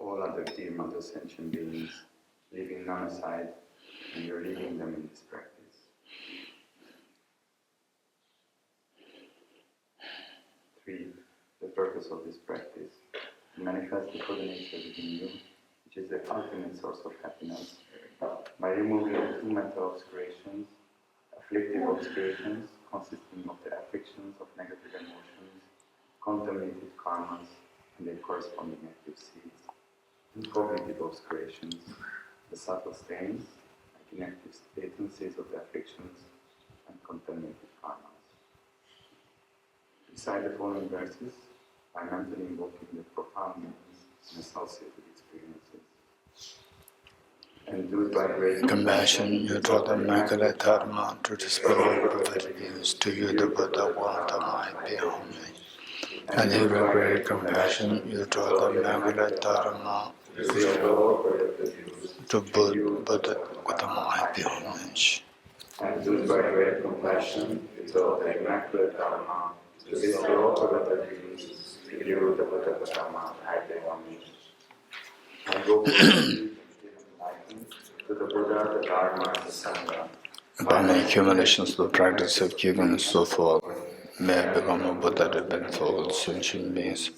all other dear mother sentient beings, leaving none aside, and you're leading them in this practice. Three, the purpose of this practice, to manifest the Buddha nature within you, which is the ultimate source of happiness, by removing the two mental obscurations, afflictive obscurations, consisting of the afflictions of negative emotions, contaminated karmas, and their corresponding active seeds, and cognitive obscurations, the subtle stains, like inactive latencies of the afflictions, and contaminated karmas. Recite the following verses by mentally invoking the profound meanings and associated experiences. And do it by great compassion, you draw the Immaculate Dharma to display your prophetic views. To you, the Buddha, want my be homage. And in your great compassion, you draw the Immaculate Dharma to Buddha, I be homage. And do it by great compassion, you draw the Immaculate Dharma to display all prophetic views. To you, the Buddha, I be homage. And go to the Buddha, the Dharma, and the Sangha. By my accumulations, the practice of giving and so forth, may I become a Buddha to benefit all sentient beings.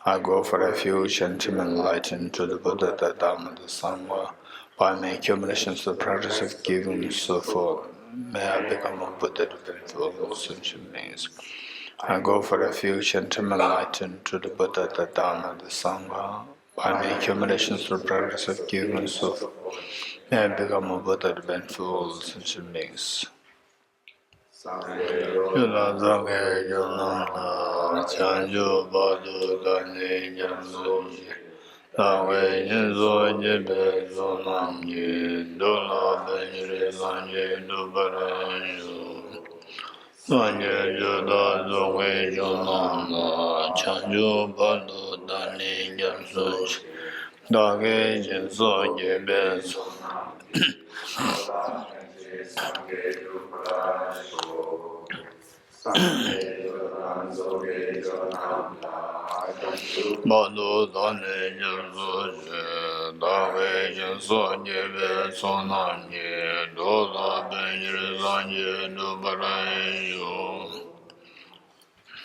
I go for refuge and to enlighten to the Buddha, the Dharma, the Sangha. By my accumulations, the practice of giving and so forth, may I become a Buddha to benefit all sentient beings. I go for refuge and to enlighten to the Buddha, the Dharma, the Sangha. By my accumulations, the practice of giving and so forth, may I become a Buddha to benefit all sentient beings. Yula Zanghe Yunamla Chanju Badu Dani Jansuji Langwe Yinzo Jibe Zonamji Dola Benjiri Lanji Dubaranju Sanje Juda Zongwe Yunamla Chanju Badu Dani Jansuji Dage Jinso Jibe Zonamji Badu Dani Jansuji Dage Jinso Jibe Zonamji Dola Benjiri Lanji Dubaranju.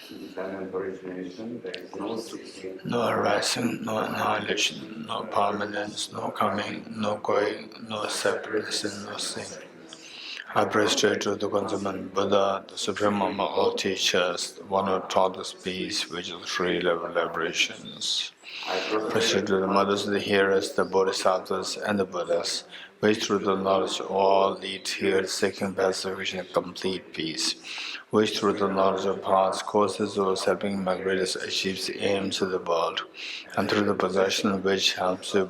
Independent origination, there is no ceasing, no arising, no annihilation, no permanence, no coming, no going, no separateness, and no sin. I prostrate to the consummate Buddha, the Supreme Mama of all teachers, the one who taught us peace, which is three liberations. I prostrate to the mothers of the hearers, the Bodhisattvas, and the Buddhas, which through the knowledge of all lead here seeking pacification and complete peace, which through the knowledge of past courses was helping my greatest achieves the aims of the world, and through the possession of which helps you to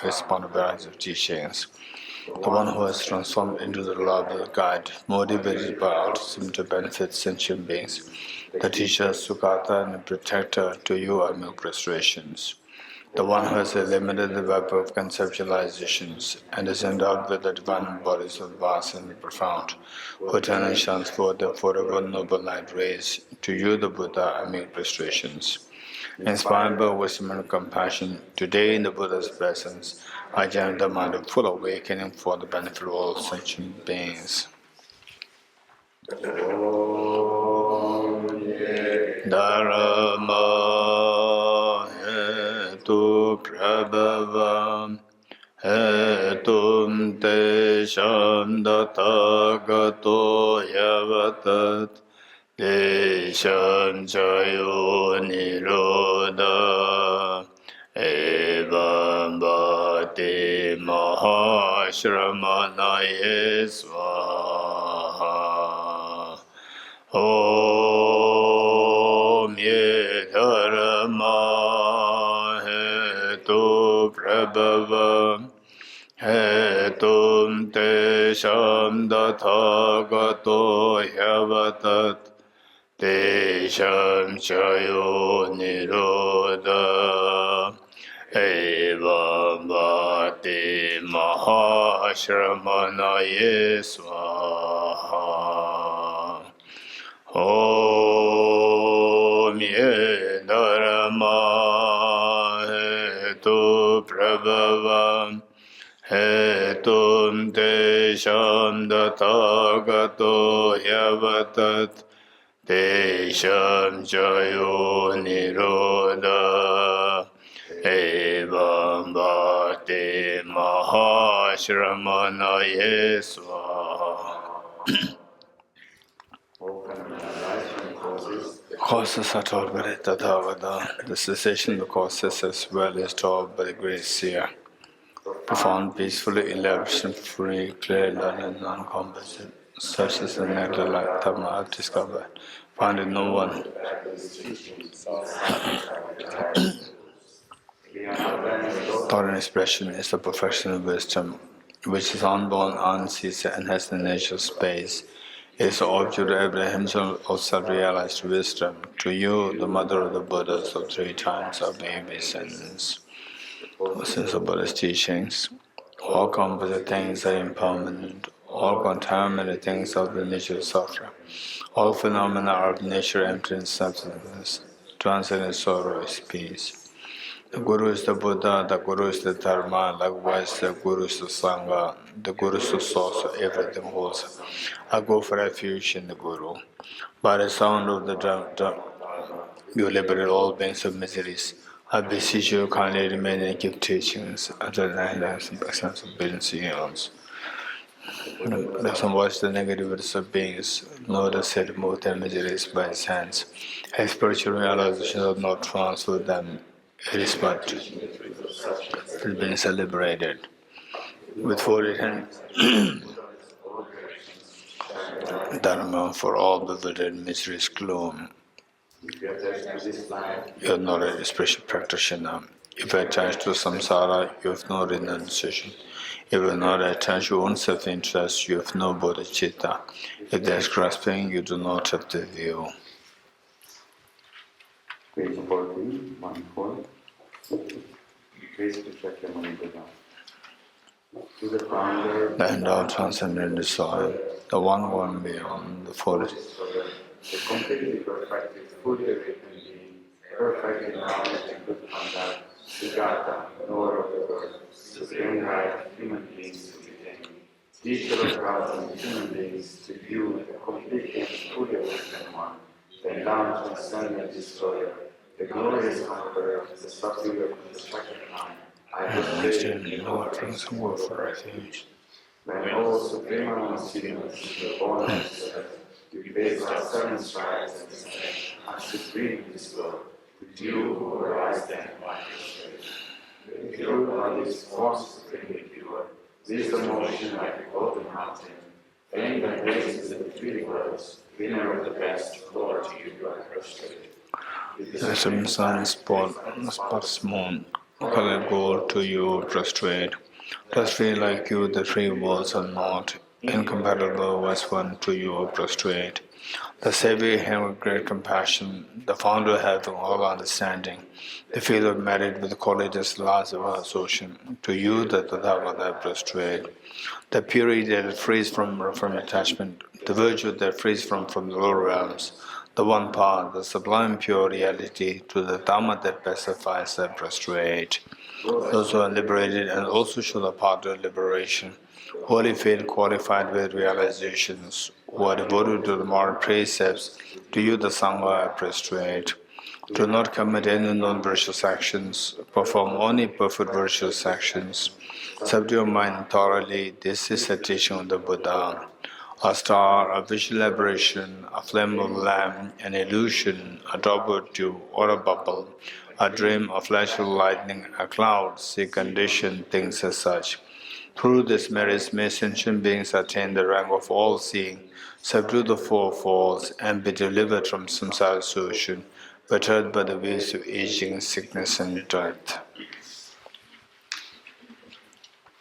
respond to varieties of teachings. The one who has transformed into the reliable guide, motivated by altruism to benefit sentient beings, the teacher, Sukata, and the protector, to you are milk restorations. The one who has eliminated the web of conceptualizations and is endowed with the divine bodies of vast and profound, who eternally shines forth the forever noble light rays, to you the Buddha are milk restorations. Inspired by wisdom and compassion, today in the Buddha's presence, I generate the mind of full awakening for the benefit of all sentient beings. Dharma hetu prabhavam hetum tesham datagato yavatat Desham chayo nirodha evam bhati mahashramanaye svaha Om ye dharma hetu prabhavam hetum tesham dathagato yavatat Desham chayo nirodha evam bhati mahashramanaye svaha Om ye dharma hetu Vistu Prabhava Hetum Desham Datagato Yavatat Desham Jayo Niroda Evam Bhakti Mahashramana Yeswa. Causes are taught by the Tathagata. The cessation of the causes as well is taught by the great seer. Profound, peacefully, elaboration, free, clear, learned, non-composite. Such is the nectar like Dhamma I've discovered. Found in no one. Thought and expression is the perfection of wisdom, which is unborn, unceasing, and has the nature of space. It is the object of apprehension of self-realized wisdom. To you, the mother of the Buddhas of 3 times of baby since of Buddhist teachings, all composite things are impermanent, all contaminated things are the nature of suffering, all phenomena are of nature emptiness, substance, transcendent sorrow is peace. The Guru is the Buddha, the Guru is the Dharma, likewise the Guru is the Sangha, the Guru is the source of everything wholesome. I go for refuge in the Guru. By the sound of the drum, you liberate all beings of miseries. I beseech you kindly remain and give teachings until the end of billions of years. Doesn't watch the negativities of beings, nor does it remove their miseries by his hands. His spiritual realization does not transfer them. It is but it being liberated. With folded hands, Dharma for all bewildered miseries gloom. You are not a spiritual practitioner. If you are attached to samsara, you have no renunciation. If you are not attached to your own self-interest, you have no bodhicitta. If there is grasping, you do not have the view. Page 14, 1-4. Please check your money Buddha. To the founder, The endowed transcendent soul, the one born beyond the forest. The completely perfected, fully awakened being, perfect in knowledge and good conduct, Sugata, knower of the world, supreme right of human beings to be tamed, teacher of gods and human beings, to you, the completely and fully awakened one, the endowed transcendent destroyer, the glorious conqueror, the subduer of the second mind. I understand the Lord brings a word for refuge. When all supreme amongst humans were born on this earth, you based our 7 strides and strength on supreme this world, to you who arise then by your spirit. The pure bodies form supremely pure, wisdom motion like a golden mountain, fame that raises the 3 worlds, winner of the best, Lord, to you I prostrate. The 7 suns spots moon, color gold to you prostrate. Prostrate like you, the 3 worlds are not incompatible with one to you prostrate. The Savior having great compassion, the Founder having all understanding, the field of merit with the qualities large of our ocean, to you the Tathagata prostrate. The purity that frees from attachment, the virtue that frees from the lower realms, the one path, the sublime pure reality, to the Dhamma that pacifies and prostrate. Those who are liberated and also show the path to liberation, holy faith qualified with realizations, who are devoted to the moral precepts, to you the Sangha prostrate. Do not commit any non-virtuous actions, perform only perfect virtuous actions. Subdue your mind thoroughly, this is the teaching of the Buddha. A star, a visual aberration, a flame of lamp, an illusion, a drop or two, or a bubble, a dream, a flash of lightning, a cloud, see condition, things as such. Through this merits may sentient beings attain the rank of all-seeing, subdue the 4 falls, and be delivered from samsara's ocean, bettered by the waves of aging, sickness, and death.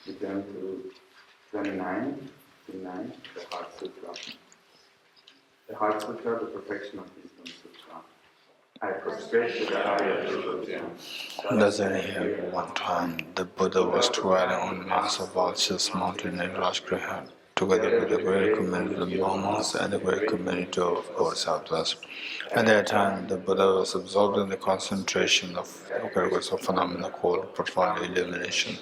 We turn to 29, the Heart Sutra. The Heart Sutra, the perfection of wisdom sutra. I prostrate to the higher Buddha. Thus in here one time, the Buddha was dwelling on the mass of vultures mounted in a large greyhound. together with the great community of monks and the great community of bodhisattvas. At that time, the Buddha was absorbed in the concentration of categories of phenomena called profound illumination.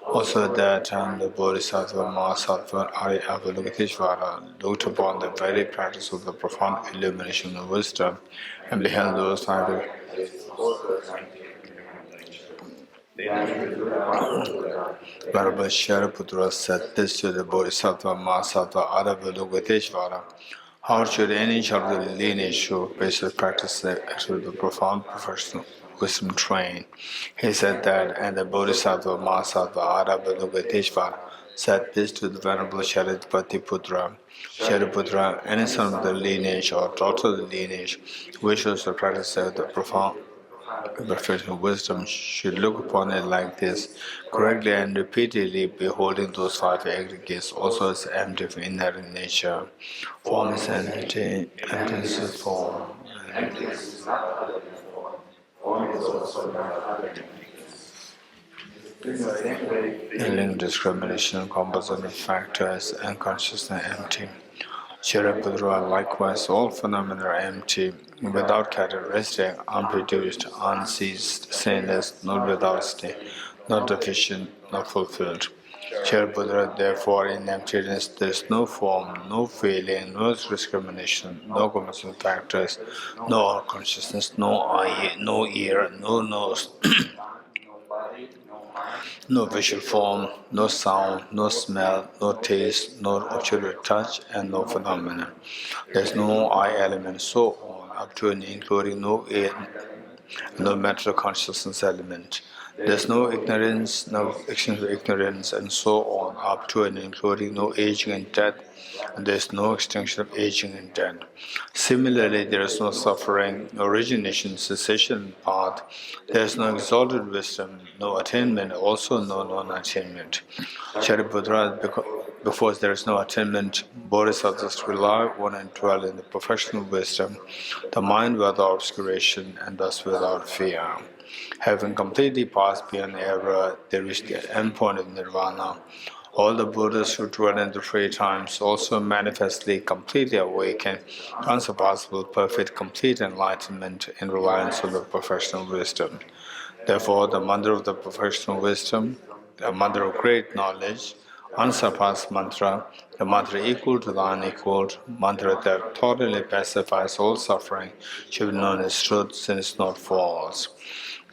Also at that time, the Bodhisattva, Mahasattva, Arya Avalokiteshvara looked upon the very practice of the profound illumination of wisdom and beheld those either Venerable Shariputra said this to the Bodhisattva, Mahasattva, Arya Avalokiteshvara. How should any child of the lineage who basic practice the profound professional wisdom train? He said that, and the Bodhisattva Mahasattva Arabhadukateshvara said this to the Venerable Shariputra. Shariputra, any son of the lineage or daughter of the lineage wishes to practice the profound professional wisdom should look upon it like this, correctly and repeatedly beholding those five aggregates also as empty of inherent nature. Form is empty, emptiness is form. Emptiness is not other than form. Form is also not other than emptiness. Link discrimination, composite of factors, and consciousness empty. Shariputra, likewise, all phenomena are empty, without characteristic, unproduced, unceased, stainless, not without state, not deficient, not fulfilled. Shariputra, therefore, in emptiness there is no form, no feeling, no discrimination, no composite factors, no consciousness, no eye, no ear, no nose, no visual form, no sound, no smell, no taste, no ocular touch, and no phenomena. There is no I element, so on, up to and including no mental consciousness element. There is no ignorance, no exchange of ignorance, and so on, up to and including no aging and death. And there is no extinction of aging and death. Similarly, there is no suffering, no origination, cessation, path. There is no exalted wisdom, no attainment, also no non-attainment. Shariputra, because there is no attainment, bodhisattvas rely on and dwell in the professional wisdom, the mind without obscuration, and thus without fear. Having completely passed beyond error, they reach the endpoint of nirvana. All the Buddhas who dwell in the three times also manifestly completely awaken, unsurpassable, perfect, complete enlightenment in reliance on the professional wisdom. Therefore, the mantra of the professional wisdom, the mantra of great knowledge, unsurpassed mantra, the mantra equal to the unequaled, mantra that totally pacifies all suffering, should be known as truth since not false.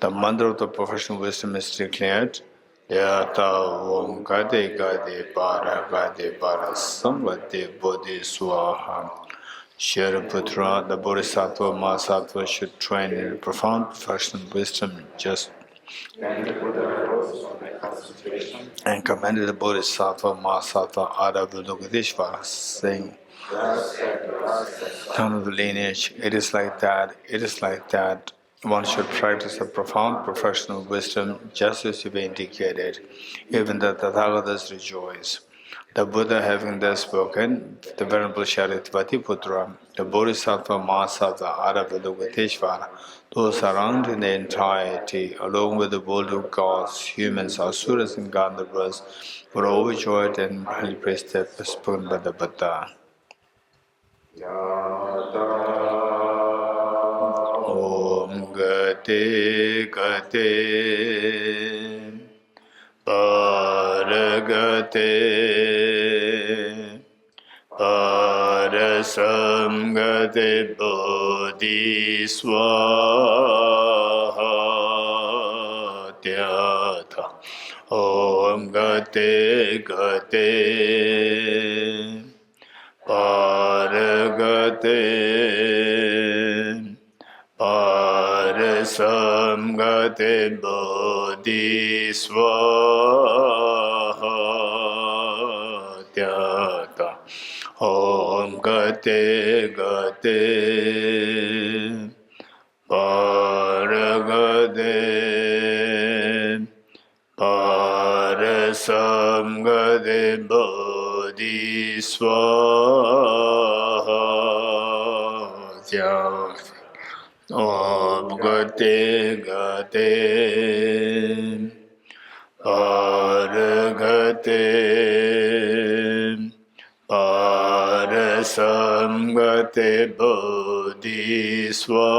The mantra of the professional wisdom is declared, Yata Om Gade Gade Para Samvate Bodhi Swaha. Shariputra, the Bodhisattva Mahasattva should train in profound professional wisdom just and commended the Bodhisattva Mahasattva Aravalogadeshvara, saying, Son of the lineage, it is like that. One should practice a profound professional wisdom just as you indicated. Even the Tathagatas rejoice. The Buddha having thus spoken, the Venerable Shariputra, the Bodhisattva Mahasattva Aravalogateshvara, those surrounding the entirety, along with the world of gods, humans, asuras, and gandharvas, were overjoyed and highly praised the spoken by the Buddha. Om Gate Gate Paragate Parasamgate Bodhi Swaha Tyatha Om Gate Gate Paragate Parasamgate Bodhi Swaha Tyata Om Gate Gate Paragate Parasamgate Bodhi Swaha Tyata Om Gate Gate Paragate samgate bodhi swadya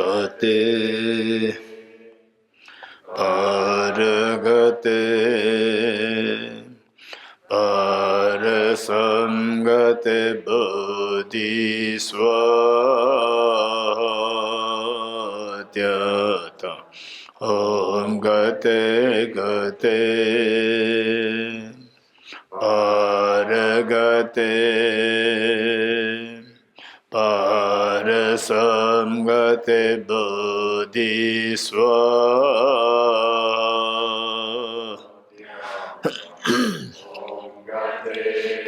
gate paragate parasamgate bodhi swadya Om gate gate paragate parasamgate bodhi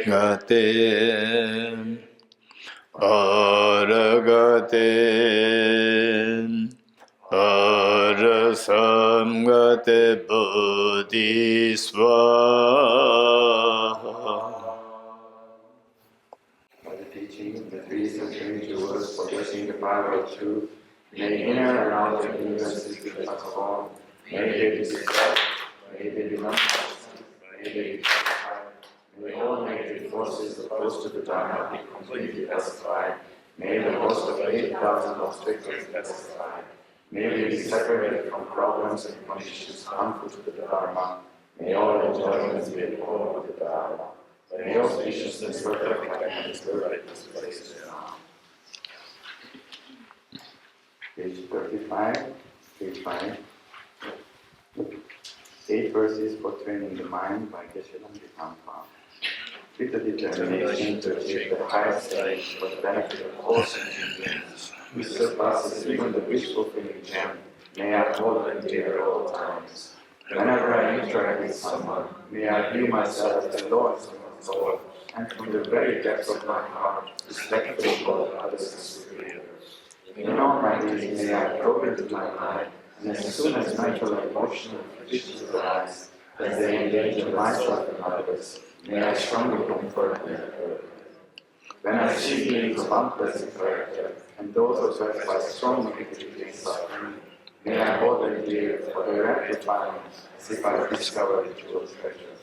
gate paragate Parasamgate bodhi swaha. By the teaching of the three supreme jewels possessing the power of truth, may inner and outer ignorances be transformed, may they be dispelled, may they be non-constant, may they be purified, may all negative forces opposed to the Dharma be completely pacified, may the host of 8,000 obstacles be pacified, may we be separated from problems and conditions harmful to the Dharma, may all enjoyments be at home with the Dharma. May auspicious and perfect happiness dwell at this place now. Page 35, page 5. 8 verses for training the mind by Geshe-la. With the determination to achieve the highest stage for the benefit of all sentient beings, which surpasses even the wish-fulfilling gem, may I hold and dear at all times. Whenever I interact with someone, may I view myself as the Lord of my soul, and from the very depths of my heart, respectfully hold others as superior. In all my deeds, may I probe into my mind, and as soon as mental and emotional conditions arise, as they endanger myself and others, may I strongly comfort and encourage. When I see beings of unpleasant character, and those observed by strong negativity and suffering, may I hold them dear for their amplifying, as if I discovered the true treasure.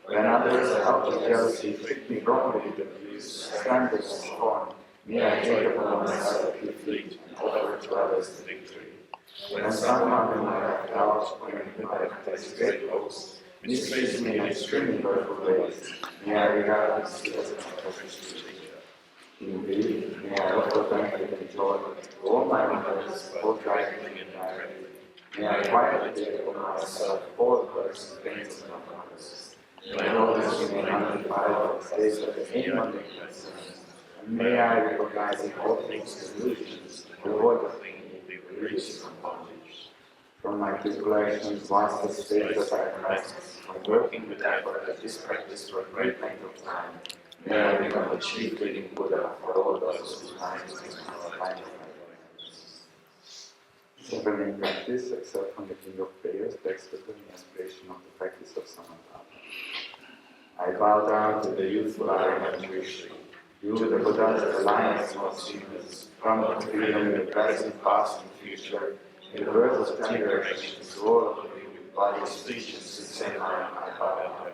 When others, out of jealousy, treat me wrongly with abuse, slander, and scorn, may I take upon myself to defeat and offer to others the victory. When someone whom I have doubts, or in whom I have placed great hopes, mistreats me in extremely hurtful ways, may I regard this as an precious teacher. Indeed, may I offer benefit and joy to all my members, both directly and indirectly. May I quietly take upon myself all the hurts and pains of my others. May all this remain undefiled for the days of the inwardly concerns, and may I recognize in all things illusions, avoid the thing will be released from bondage. From my tribulations, once the stage that I practice, when working with effort at this practice for a great length of time, may I become the chief leading Buddha for all those whose minds are aligned with my guidance. Several in practice, except from the King of Prayers, begs with the aspiration of the practice of samatha. I bow down to the youthful arrogant Rishi. You, the Buddhas, the lions and achievements, from the freedom in the present, past, and future, in the birth of generations, to all of you with body, speech, and sincere mind, I bow down.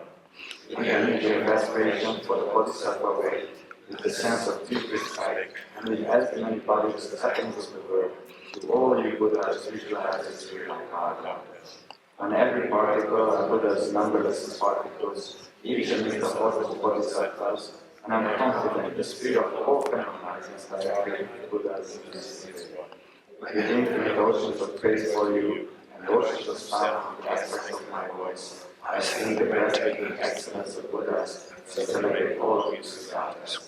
With the immediate aspiration for the Bodhisattva way, with the sense of deep respect, and with as many bodies as atoms of the world, to all you Buddhas visualize as real, I bow down. On every particle are Buddha's numberless particles, each amidst the host of Bodhisattvas, and I am confident the spirit of all phenomena is directly with Buddhas in this spirit. With infinite oceans of praise for you, and oceans of sound from the aspects of my voice, I sing the breathtaking excellence of Buddhas to celebrate all of you Siddharthas.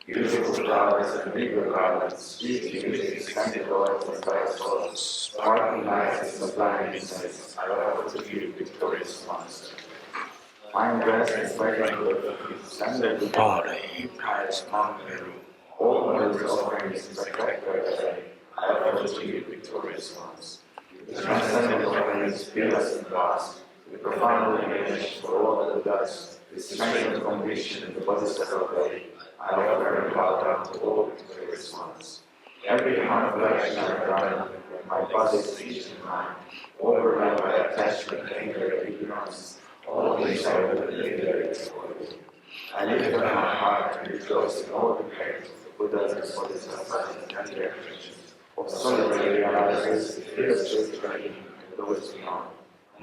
Beautiful flowers and regal garlands, sweet music, scented oils and parasols, sparkling lights and sublime incense, I offer to you, victorious Master. Fine dress and fragrant perfume, sandal with pious monk Meru, all those offerings in perfect array, I offer to you, victorious ones. The transcendent offerings, fearless and vast, with profound illumination for all the Buddhas, with strength and conviction in the Bodhisattva way, I offer and bow down to all victorious ones. Every heart flesh and garden, my body, speech, and mind, overwhelmed by attachment, anger, and ignorance, all these I will deliver exploit. I lift up my heart and rejoice in all the merits of the Buddhas and Bodhisattvas and their teachings, of solitary realizers, the fierce restraint, and those beyond,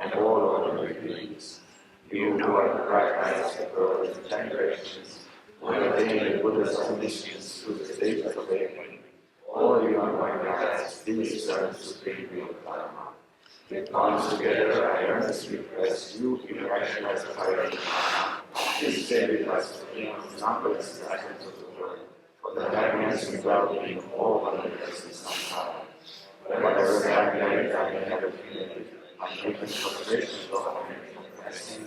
and all ordinary beings. You who are the bright lights of growth and generations, who have attained the Buddha's omniscience through the stages of awakening, all you unborn guides, these serve the supreme wheel of Dharma. With bonds together, I earnestly request you to actualize the power of Dharma. Please stay with us for the numberless fragments of the world, for the happiness and well-being of all wanderers in samsara. Whatever bad merit I may have accumulated, I make consideration for honoring and blessing,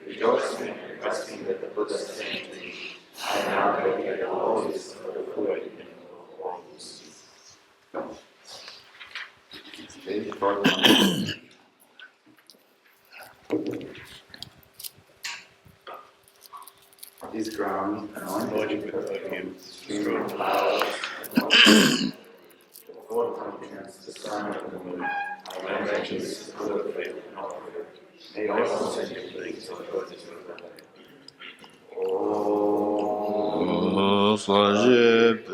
rejoicing and requesting that the Buddha say to me, I now dedicate all this for the full awakening of all these. Very short one. This ground, anointed with perfume, streaming clouds, the four continents, the sun and the moon, I mention this full of faith and offer it. They also send you things of Bodhicitta. Oh, Sajib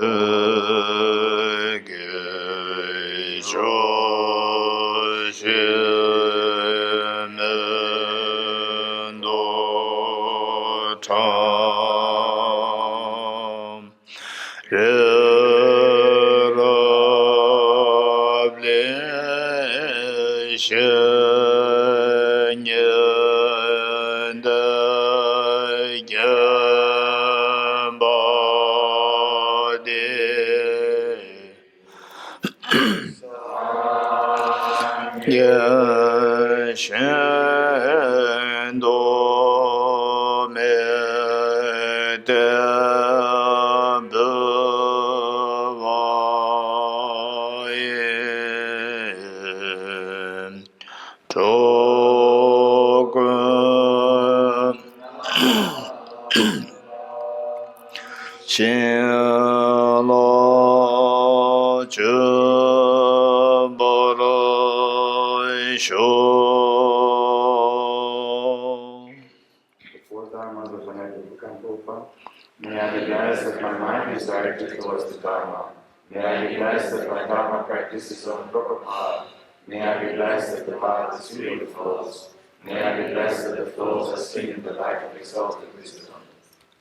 May I be blessed that my mind is directed towards the Dharma. May I be blessed that my Dharma practice is on proper path. May I be blessed that the path is free of flows. May I be blessed that the flows are seen in the light of exalted wisdom.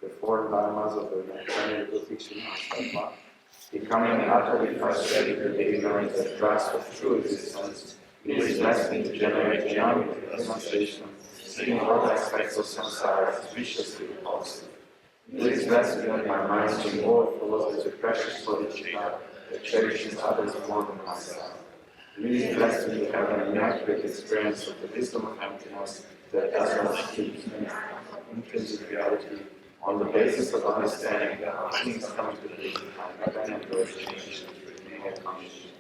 The four Dharmas of the primary crucifixion are becoming utterly frustrated with the ignorance and grasp of true existence. Please bless me to generate beyond demonstration, seeing all aspects of samsara as viciously repulsive. Please bless me that my mind stream overflows with the precious Bodhichitta that cherishes others more than myself. Please bless me to have an inaccurate experience of the wisdom of emptiness that does not keep me from intrinsic reality on the basis of understanding that all things come to be behind and origination remain a condition.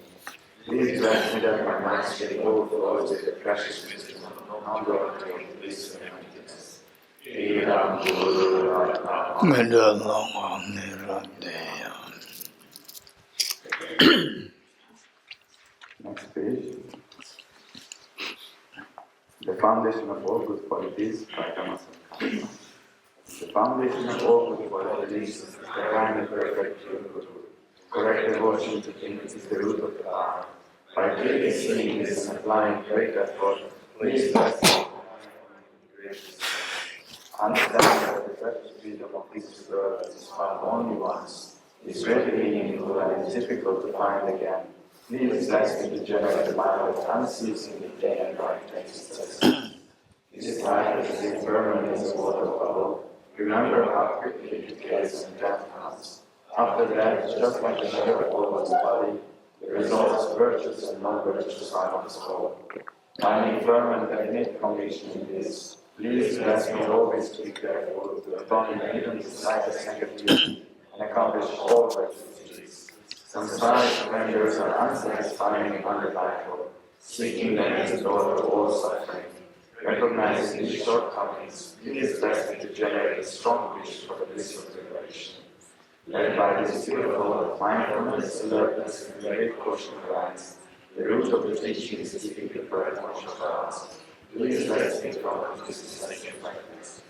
Please bless me that my mind stream overflows with the precious wisdom of non-duality of bliss and emptiness. Next page. The foundation of all good qualities by Dhammasankara. The foundation of all good qualities is the kind and perfect pure Guru. Correct devotion to Him is the root of the path. By clearly seeing this and applying great effort, please bless me. Understand that the precious freedom of this world is found only once, is readily meaningful and is difficult to find again. Please bless me to generate a mind that unceasingly day and night makes success. This life is as impermanent as a water bubble. Remember how quickly it decays and death comes. After that, just like the shape of one's body, the results virtuous and non-virtuous are of the soul. Finding firm and innate conviction in this, please bless me always to be careful to atone even the slightest negativity and accomplish all virtues. Samsara splendors are unsatisfying and undelightful. Seeking them is the door to all suffering. Recognizing these shortcomings, please bless me to generate a strong wish for the bliss of liberation. Led by this beautiful mindfulness, alertness, and great caution arise, The root of the teaching is keeping the correct martial balance. Please rest me from hallucination practice.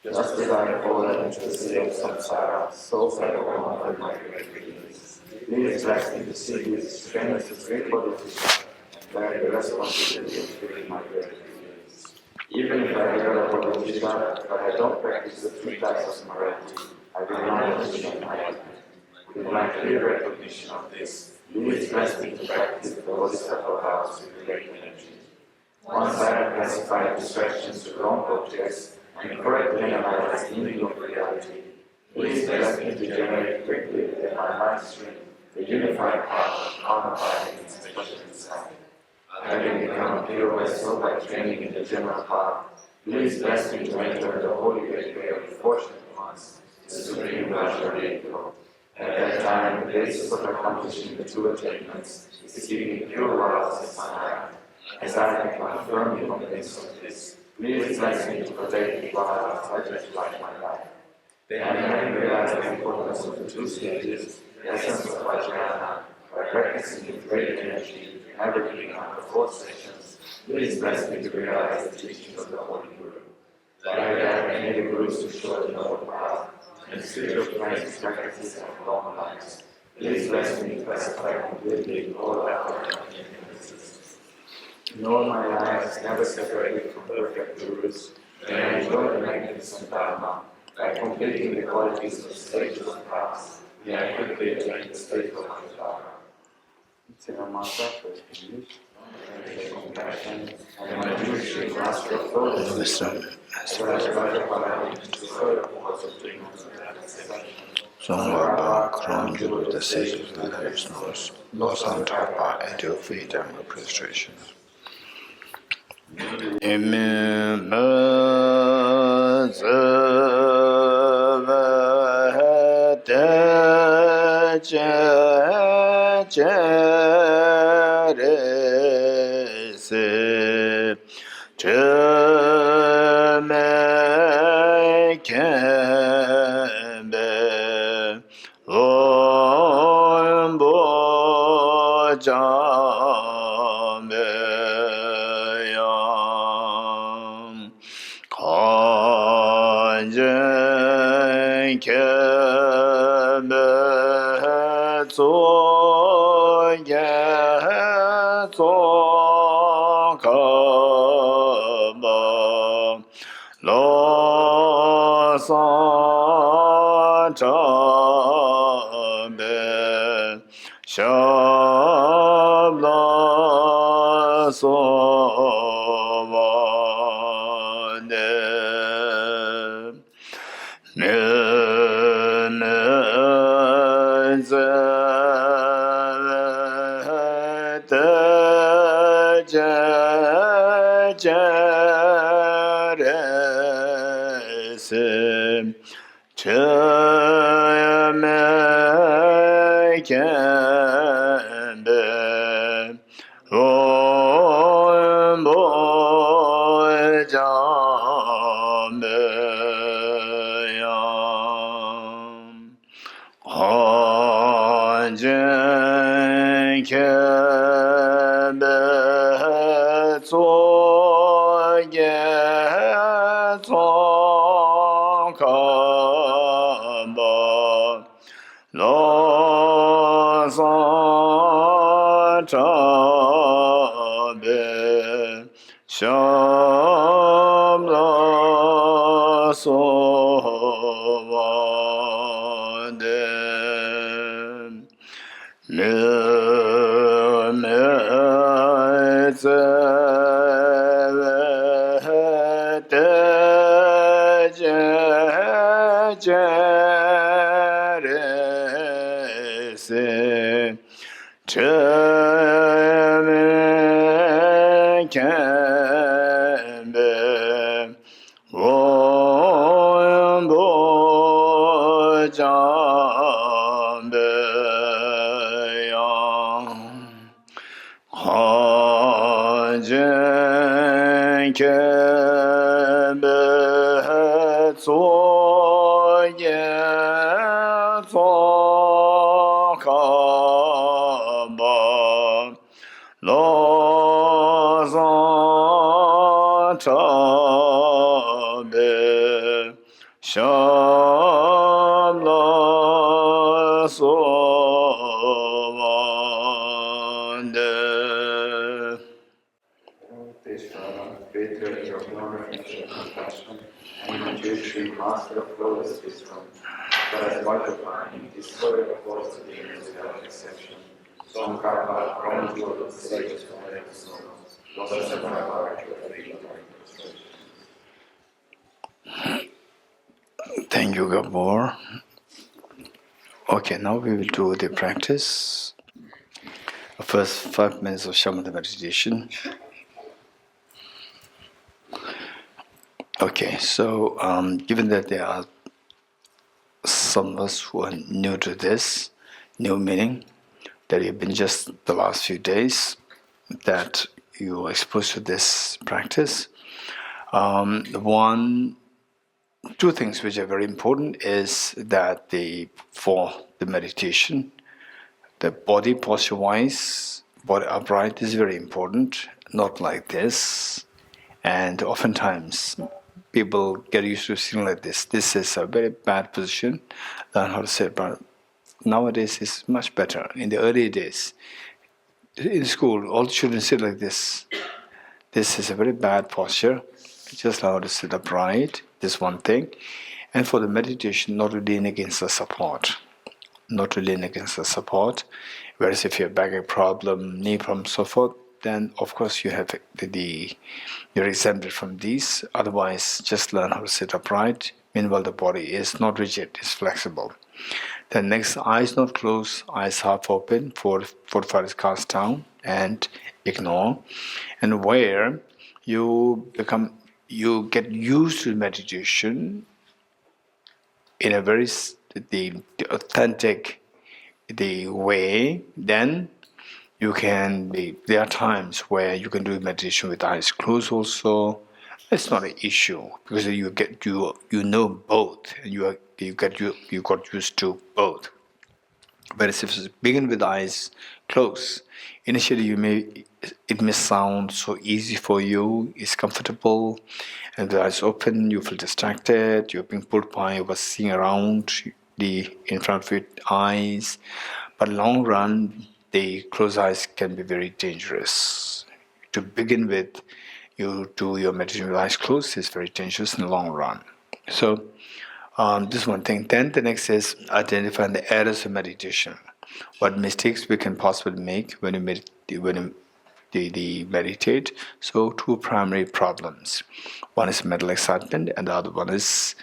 Just as I have fallen into the sea of samsara, so fell all of my great feelings. Please bless me to see these strengths of great Bodhichitta and bear the responsibility of freeing my great feelings. Even if I hear of Bodhichitta, but I don't practice the three types of morality, I will not achieve enlightenment. With my clear recognition of this, please bless me to practice the Tibet House with great energy. Once I have classified distractions to wrong objects and correctly analyze the meaning of reality, please bless me to generate quickly within my mind stream the unified path of karma and special insight. Having become a pure vessel by training in the general path, please bless me to enter the holy gateway of the fortunate ones, the supreme Bodhichitta. At that time, the basis of accomplishing the two attainments is keeping pure love as my life. As I become firmly convinced of this, please bless me to protect the Buddha of H.H. like my life. Then, having realized the importance of the two stages, the essence of Vajrayana, by practicing with great energy, never giving up the four sessions, please bless me to realize the teachings of the Holy Guru. That I may the Gurus who show the noble path, and spiritual plans, practices, and long lives. Please bless me to classify completely all effort and influences. In all my life is never separated from perfect Gurus, and I enjoy the magnificent Dharma. By completing the qualities of the stages of paths, may I quickly attain the state of Dharma. It's in our mantra, first English, compassion, and my Jewish master of thought, wisdom, so I try to allow it to further cause of ignorance and satisfaction. Zongarba, Kranjulu, the sages of the listeners, Los Antapa, at your feet and your prostration. Amen. Sovande. Teshvara, creator of pure infinite compassion, and intuition, master of flawless wisdom, that has multiplied in this soil of all beings without exception. Sankara, crown jewel of the sages of every soul, blossom my heart to a free Thank you, Gabor. Okay, now we will do the practice. First 5 minutes of shamatha meditation. Okay, so given that there are some of us who are new to this, new meaning, that you've been just the last few days, that you are exposed to this practice, two things which are very important is that for the meditation, the body posture-wise, body upright is very important, not like this. And oftentimes, people get used to sitting like this. This is a very bad position. Learn how to sit, but nowadays it's much better. In the early days, in school, all children sit like this. This is a very bad posture. Just learn how to sit upright. This is one thing. And for the meditation, not to lean against the support. Not to lean against the support. Whereas if you have back problem, knee problem, so forth, then of course you have you're exempted from these. Otherwise, just learn how to sit upright. Meanwhile, the body is not rigid, it's flexible. Then next, eyes not closed, eyes half open, foot is cast down, and ignore. And where you get used to meditation in a very the authentic way, then you can there are times where you can do meditation with eyes closed also. It's not an issue because you know both, and you got used to both. Whereas if you begin with eyes closed, initially it may sound so easy for you, it's comfortable, and the eyes open, you feel distracted, you're being pulled by what's seeing around in front of your eyes. But long run, the closed eyes can be very dangerous. To begin with, you do your meditation with eyes closed is very dangerous in the long run. So this is one thing. Then the next is identifying the errors of meditation. What mistakes we can possibly make when you meditate. So two primary problems. One is mental excitement, and the other one is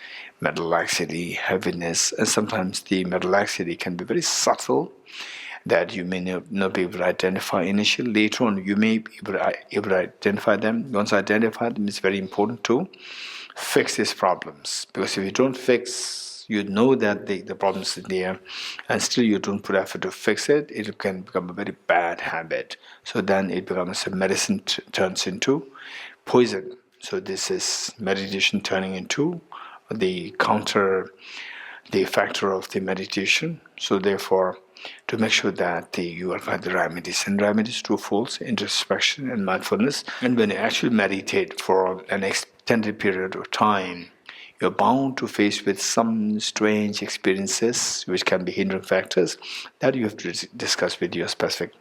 mental laxity, heaviness, and sometimes the mental laxity can be very subtle, that you may not be able to identify initially. Later on, you may be able to identify them. Once identified them, it's very important to fix these problems. Because if you don't fix, you know that the problem is there, and still you don't put effort to fix it, it can become a very bad habit. So then it becomes a medicine turns into poison. So this is meditation turning into the factor of the meditation. So therefore, to make sure that you will find the remedies. And remedies twofold: introspection and mindfulness. And when you actually meditate for an extended period of time, you're bound to face with some strange experiences which can be hindering factors that you have to discuss with your specific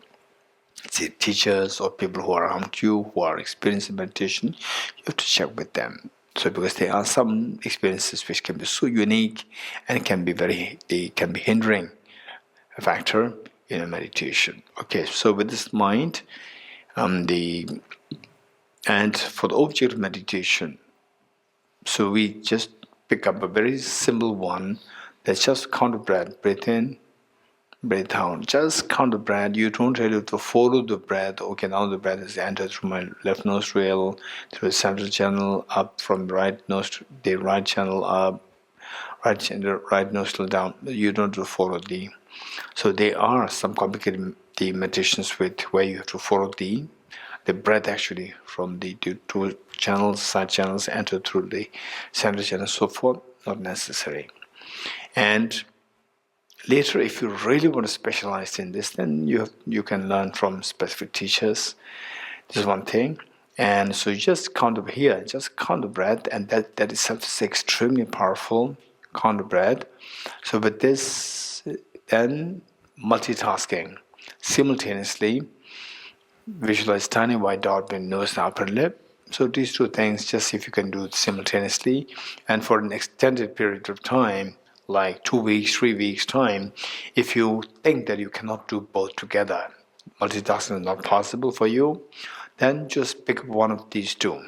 teachers or people who are around you who are experiencing meditation. You have to check with them. So because there are some experiences which can be so unique and they can be hindering a factor in a meditation. Okay, so with this mind, and for the object of meditation, so we just pick up a very simple one. That's just count the breath. Breathe in, breathe out. Just count the breath. You don't really have to follow the breath. Okay, now the breath is entered through my left nostril, through the central channel, up from the right nostril, the right channel up, right nostril down. You don't have to follow the. So there are some complicated meditations with where you have to follow the breath actually from the two channels, side channels, enter through the central channel, so forth. Not necessary. And later, if you really want to specialize in this, then you can learn from specific teachers. This is one thing. And so you just count over here, just count the breath, and that itself is extremely powerful. Count the breath. So with this, then multitasking. Simultaneously, visualize tiny white dot between nose and upper lip. So these two things, just if you can do it simultaneously, and for an extended period of time, like 2 weeks, 3 weeks time, if you think that you cannot do both together, multitasking is not possible for you, then just pick up one of these two,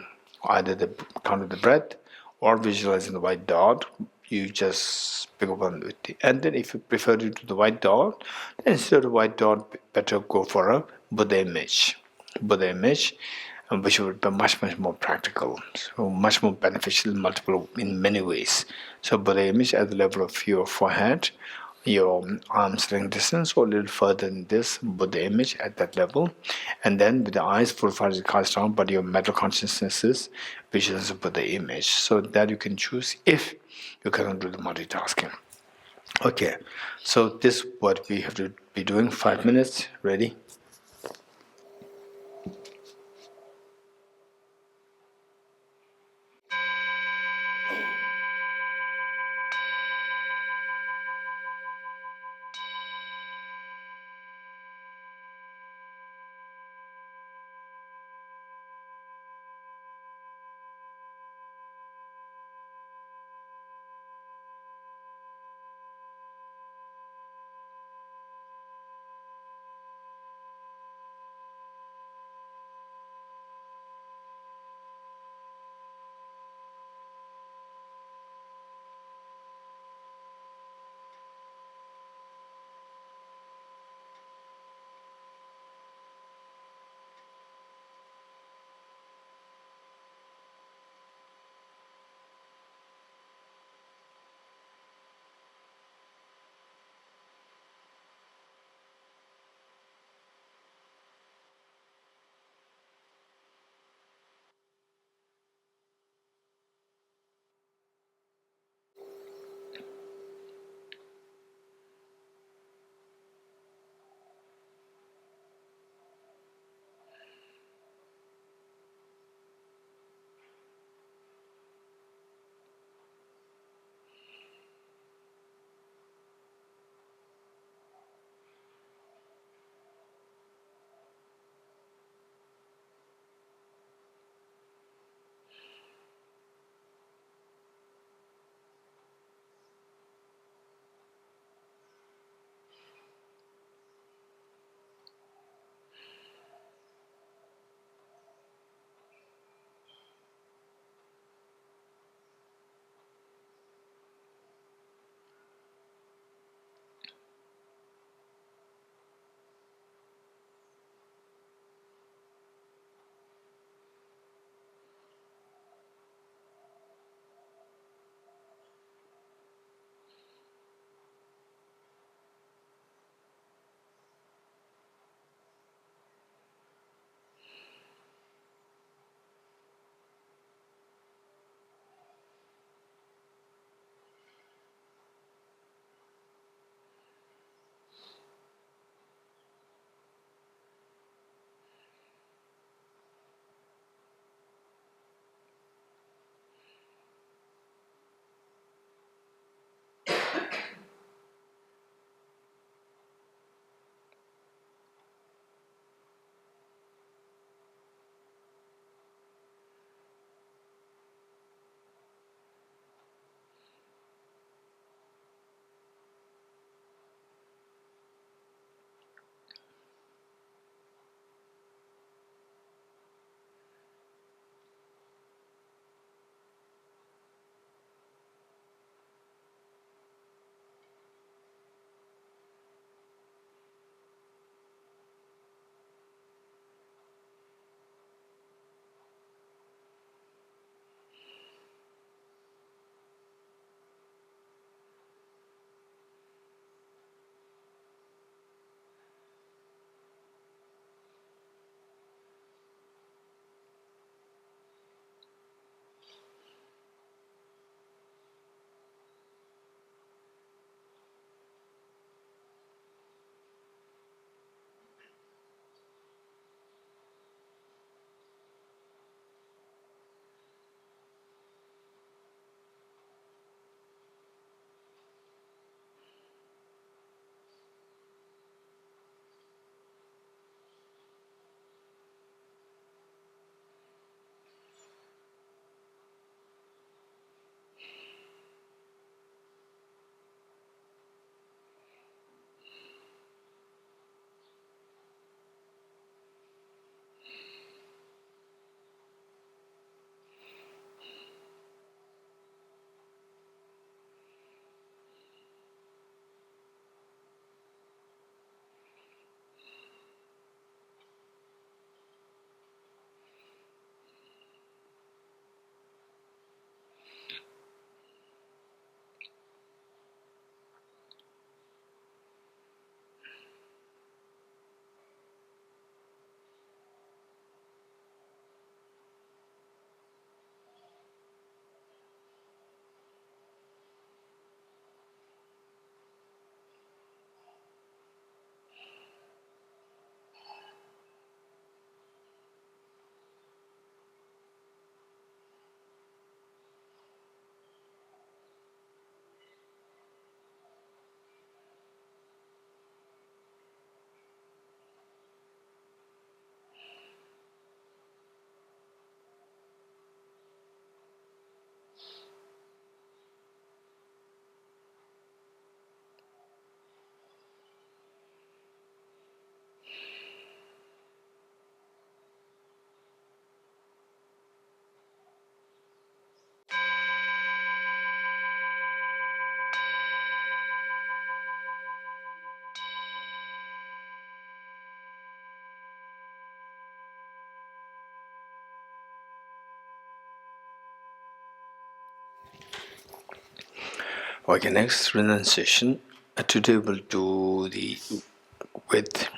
either the count of the breath or visualizing the white dot. You just pick up one with the, and then if you prefer to do the white dot, then instead of the white dot, better go for a Buddha image. Buddha image, which would be much more practical, so much more beneficial in many ways. So Buddha image at the level of your forehead, your arm's length distance, or a little further than this, Buddha image at that level, and then with the eyes full far cast down, but your mental consciousness is visualize the Buddha image, so that you can choose if you cannot do the multitasking. Okay, so this what we have to be doing. 5 minutes. Ready? Okay, next renunciation. Today we'll do with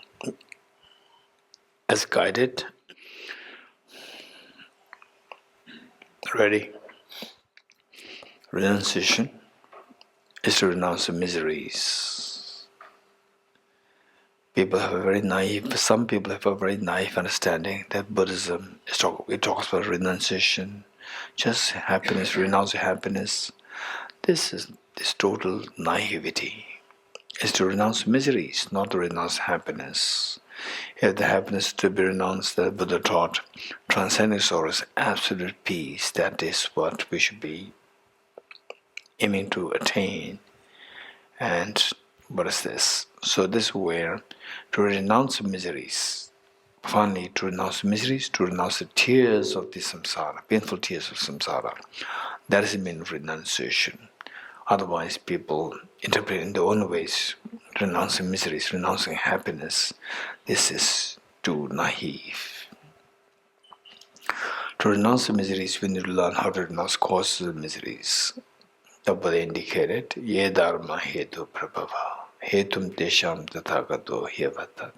as guided. Ready? Renunciation is to renounce the miseries. Some people have a very naive understanding that Buddhism it talks about renunciation, just happiness, renounce happiness. This is total naivety. Is to renounce miseries, not to renounce happiness. If the happiness to be renounced, the Buddha taught, transcending sorrow is absolute peace. That is what we should be aiming to attain. And what is this? So this is where to renounce miseries. Finally, to renounce miseries, to renounce the tears of the samsara, painful tears of samsara. That is the meaning of renunciation. Otherwise, people interpret in their own ways, renouncing miseries, renouncing happiness. This is too naive. To renounce the miseries, we need to learn how to renounce causes of miseries. The Buddha indicated, Ye dharma hetu prabhava, hetum desham tathagato hyevatat.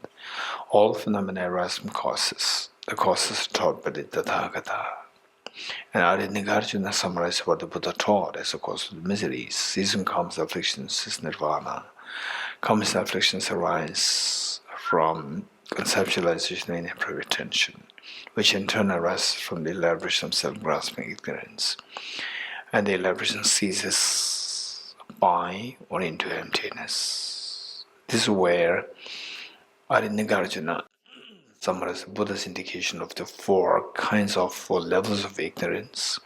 All phenomena arise from causes. The causes are taught by the Tathagata. And Nagarjuna summarized what the Buddha taught as the cause of the miseries. Season comes, afflictions is nirvana. Comes afflictions arise from conceptualization and improper attention, which in turn arises from the elaboration of self-grasping ignorance. And the elaboration ceases by or into emptiness. This is where Nagarjuna summarizes the Buddha's indication of the four levels of ignorance,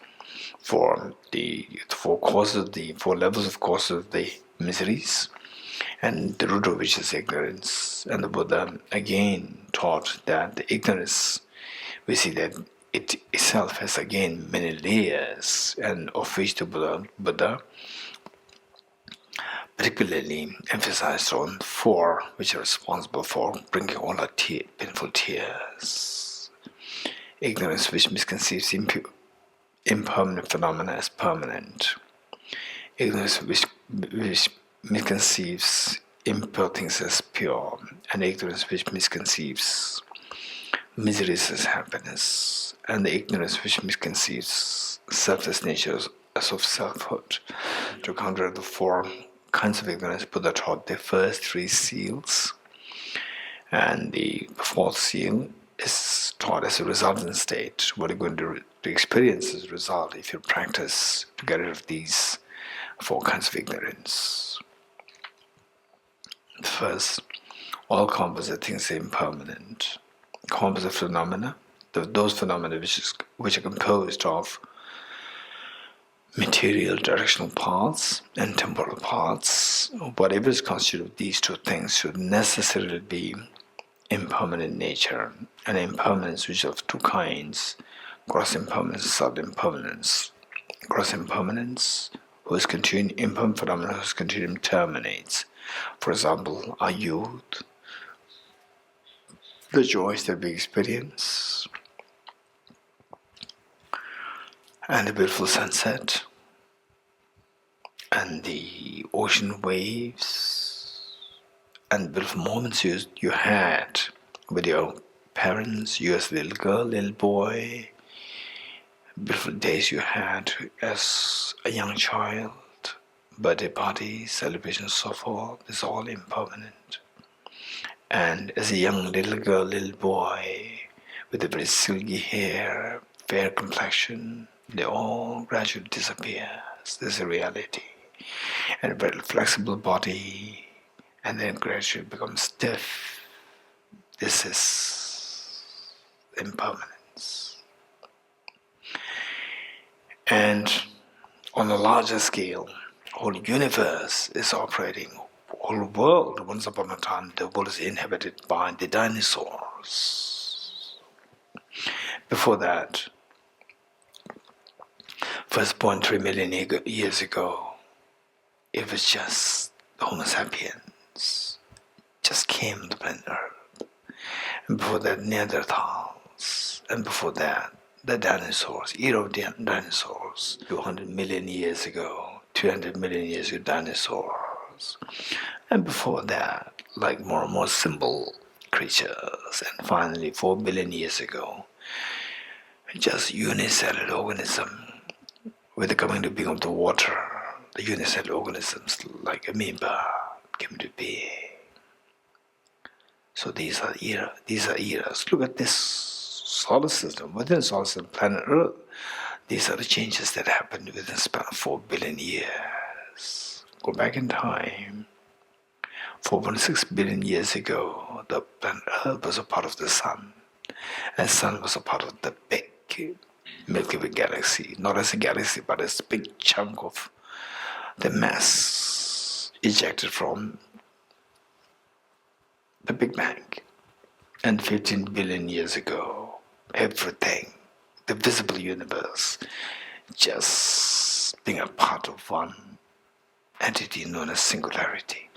four levels of causes of the miseries, and the root of which is ignorance. And the Buddha again taught that the ignorance, we see that it itself has again many layers, and of which the Buddha particularly emphasized on four, which are responsible for bringing all our painful tears. Ignorance, which misconceives impermanent phenomena as permanent. Ignorance, which misconceives impure things as pure. And ignorance, which misconceives miseries as happiness. And the ignorance, which misconceives selfless nature as of selfhood. To counter the four kinds of ignorance, Buddha taught the first three seals, and the fourth seal is taught as a resultant state. What you're going to experience as a result if you practice to get rid of these four kinds of ignorance. First, all composite things are impermanent. Composite phenomena, those phenomena which are composed of material directional paths and temporal paths, whatever is constituted of these two things should necessarily be impermanent nature, and impermanence which is of two kinds, gross impermanence and subtle impermanence. Gross impermanence, whose continuing impermanent phenomena whose continuum terminates. For example, our youth, the joys that we experience, and the beautiful sunset, and the ocean waves, and the beautiful moments you had with your parents, you as a little girl, little boy, beautiful days you had as a young child, birthday parties, celebrations, so forth, is all impermanent. And as a young little girl, little boy, with a very silky hair, fair complexion, they all gradually disappear. This is a reality. And a very flexible body, and then gradually become stiff. This is impermanence. And on a larger scale, whole universe is operating. Whole world, once upon a time, the world is inhabited by the dinosaurs. Before that, 1.3 million years ago, it was just Homo sapiens, just came to planet Earth. And before that, Neanderthals, and before that, the dinosaurs, era of dinosaurs, 200 million years ago, 300 million years ago, dinosaurs. And before that, like more and more simple creatures. And finally, 4 billion years ago, just unicellular organism. With the coming to being of the water, the unicellular organisms like amoeba came to be. So these are eras. Look at this solar system. Within the solar system, planet Earth, these are the changes that happened within the span of 4 billion years. Go back in time. 4.6 billion years ago, the planet Earth was a part of the Sun, and the Sun was a part of the big Milky Way galaxy, not as a galaxy, but as a big chunk of the mass ejected from the Big Bang. And 15 billion years ago, everything, the visible universe, just being a part of one entity known as singularity.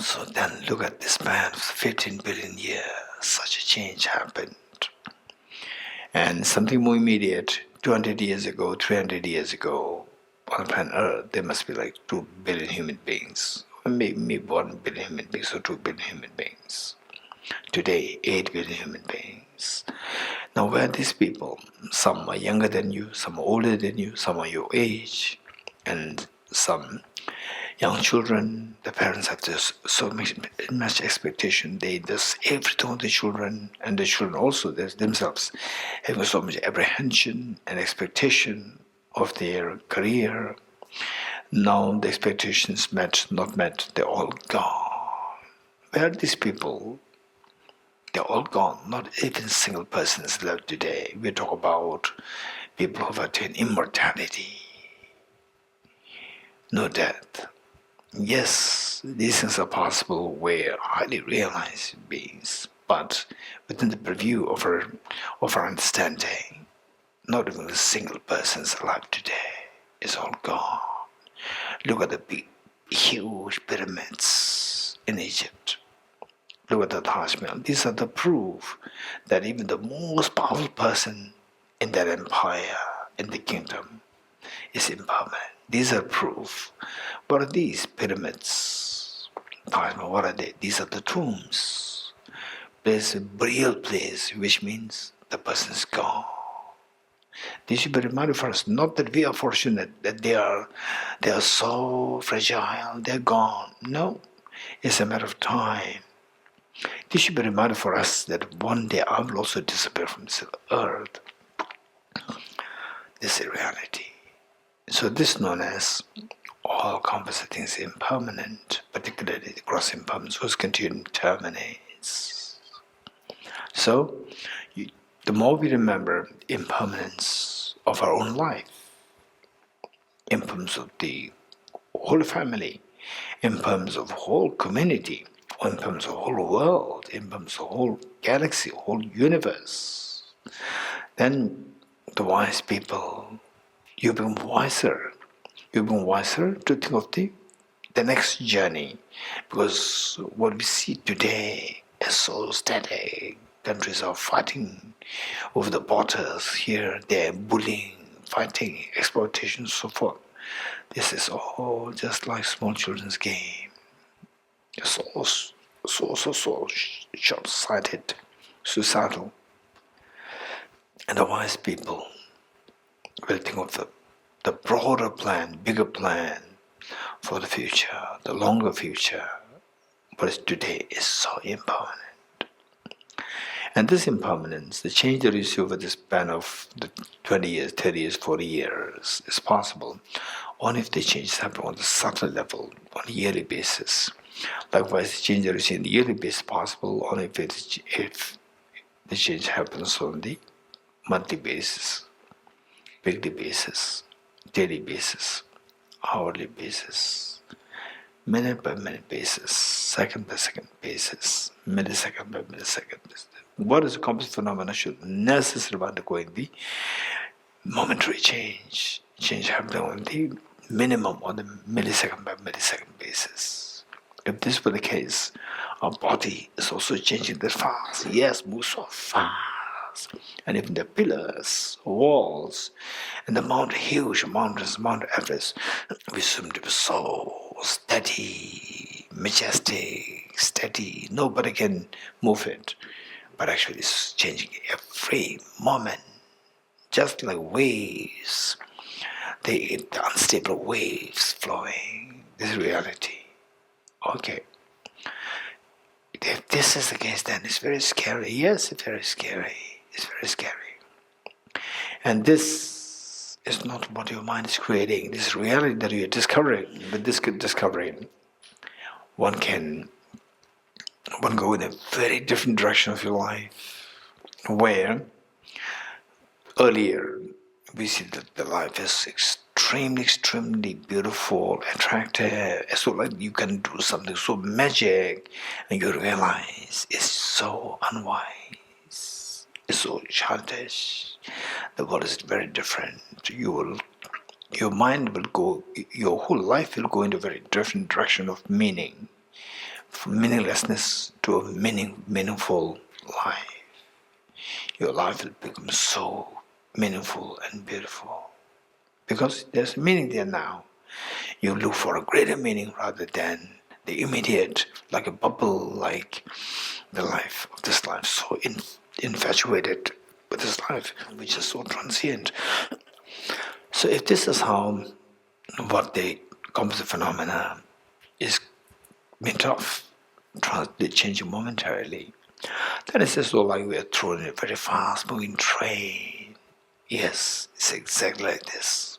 So then look at this span of 15 billion years, such a change happened. And something more immediate, 200 years ago, 300 years ago, on planet Earth, there must be like 2 billion human beings, or maybe 1 billion human beings, or 2 billion human beings. Today, 8 billion human beings. Now, where are these people? Some are younger than you, some are older than you, some are your age, and some young children. The parents have just so much expectation. They just everything on the children, and the children also themselves having so much apprehension and expectation of their career. Now the expectations met, not met, they're all gone. Where are these people? They're all gone. Not even a single person is left today. We talk about people who have attained immortality. No death. Yes, these things are possible. We're highly realized beings, but within the purview of our understanding, not even a single person is alive today. It's all gone. Look at the big, huge pyramids in Egypt. Look at the Taj Mahal. These are the proof that even the most powerful person in that empire, in the kingdom, is impermanent. These are proof. What are these pyramids? Taj Mahal, what are they? These are the tombs. There's a burial place, which means the person is gone. This should be reminded for us, not that we are fortunate that they are so fragile, they're gone. No, it's a matter of time. This should be reminded for us that one day I will also disappear from this earth. This is reality. So this is known as all-composite things impermanent, particularly the gross impermanence, whose continuum terminates. So, the more we remember impermanence of our own life, impermanence of the whole family, impermanence of the whole community, or impermanence of the whole world, impermanence of the whole galaxy, whole universe, then the wise people, you become wiser. You become wiser to think of the next journey, because what we see today is so static. Countries are fighting over the borders here, there, bullying, fighting, exploitation, so forth. This is all just like small children's game. It's all so short-sighted, suicidal. And the wise people will think of the broader plan, bigger plan for the future, the longer future. But today is so impermanent. And this impermanence, the change that you see over the span of the 20 years, 30 years, 40 years is possible only if the changes happen on the subtle level, on a yearly basis. Likewise, the change that you see on the yearly basis is possible only if the change happens on the monthly basis, weekly basis, daily basis, hourly basis, minute by minute basis, second by second basis, millisecond by millisecond basis. What is a complex phenomena should necessarily undergoing the momentary change happening on the minimum on the millisecond by millisecond basis. If this were the case, our body is also changing that fast. Yes, moves so fast. Himalayas, and even the pillars, walls, and the huge mountains, Mount Everest, we seem to be so steady, majestic, steady. Nobody can move it. But actually it's changing every moment, just like waves, the unstable waves flowing. This is reality. Okay. If this is the case, then it's very scary. Yes, it's very scary. It's very scary. And this is not what your mind is creating. This is reality that you're discovering. With this discovering, one go in a very different direction of your life, where earlier we see that the life is extremely beautiful, attractive. So like you can do something so magic, and you realize it's so unwise, it's so childish. The world is very different. Your mind will go, your whole life will go in a very different direction of meaning, from meaninglessness to a meaningful life. Your life will become so meaningful and beautiful. Because there's meaning there now. You look for a greater meaning rather than the immediate, like a bubble, like the life of this life, so infatuated with this life, which is so transient. So if this is how what the composite phenomena is made of, changing momentarily, then it's just like we are thrown in a very fast-moving train. Yes, it's exactly like this.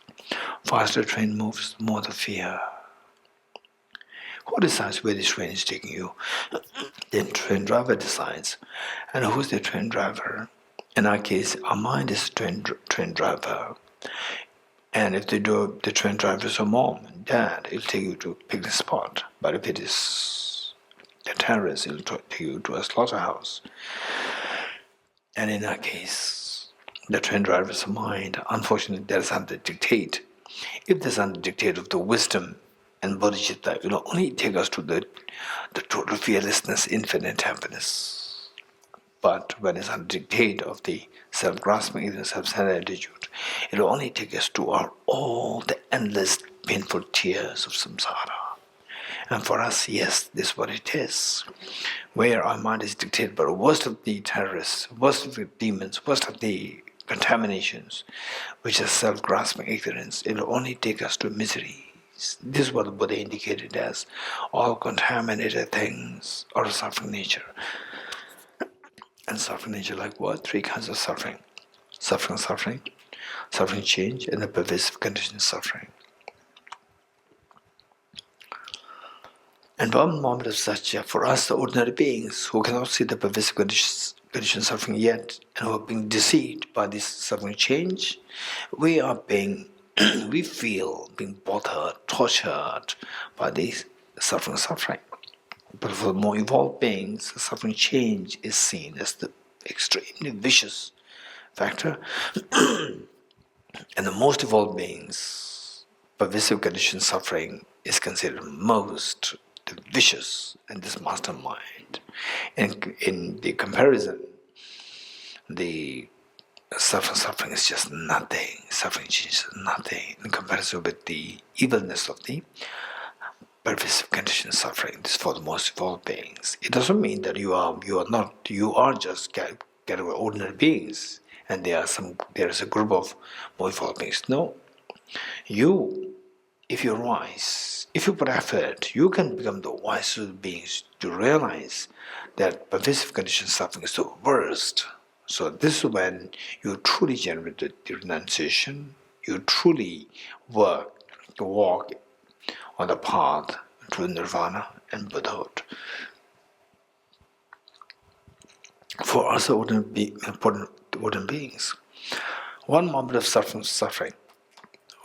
Faster train moves, more the fear. Who decides where the train is taking you? The train driver decides. And who's the train driver? In our case, our mind is the train driver. And if the train driver is a mom and dad, it'll take you to a picnic spot. But if it is the terrorist, it'll take you to a slaughterhouse. And in our case, the train driver is a mind. Unfortunately, that is under dictate. If there's under dictate of the wisdom and Bodhicitta, it will only take us to the total fearlessness, infinite happiness. But when it's under dictate of the self-grasping, the self-centered attitude, it will only take us to all the endless painful tears of samsara. And for us, yes, this is what it is. Where our mind is dictated by the worst of the terrorists, worst of the demons, worst of the contaminations, which is self-grasping ignorance, it will only take us to misery. This is what the Buddha indicated as all contaminated things are of suffering nature. And suffering nature like what? Three kinds of suffering. Suffering change, and the pervasive condition suffering. And one moment of such, for us, the ordinary beings who cannot see the pervasive condition suffering yet, and who are being deceived by this suffering change, we feel being bothered, tortured by this suffering. But for the more evolved beings, the suffering change is seen as the extremely vicious factor. And the most evolved beings, pervasive condition suffering is considered most vicious and this mastermind. In the comparison, the suffering is just nothing. Suffering change is nothing in comparison with the evilness of the pervasive condition suffering. This is for the most evolved beings. It doesn't mean that you are just category ordinary beings, and there is a group of more evolved beings. No, if you're wise, if you put effort, you can become the wisest beings to realize that pervasive condition suffering is the worst. So this is when you truly generate the renunciation, you truly walk on the path to nirvana and Buddhahood. For us ordinary beings, one moment of suffering,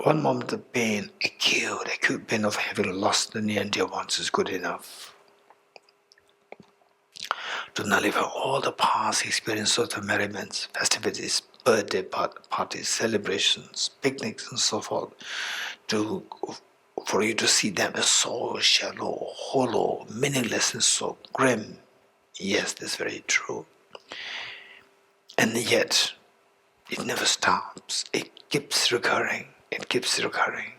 one moment of pain, acute pain of having lost the near and dear ones is good enough to nullify all the past experience of the merriments, festivities, birthday parties, celebrations, picnics, and so forth, for you to see them as so shallow, hollow, meaningless, and so grim. Yes, that's very true. And yet, it never stops. It keeps recurring. It keeps recurring.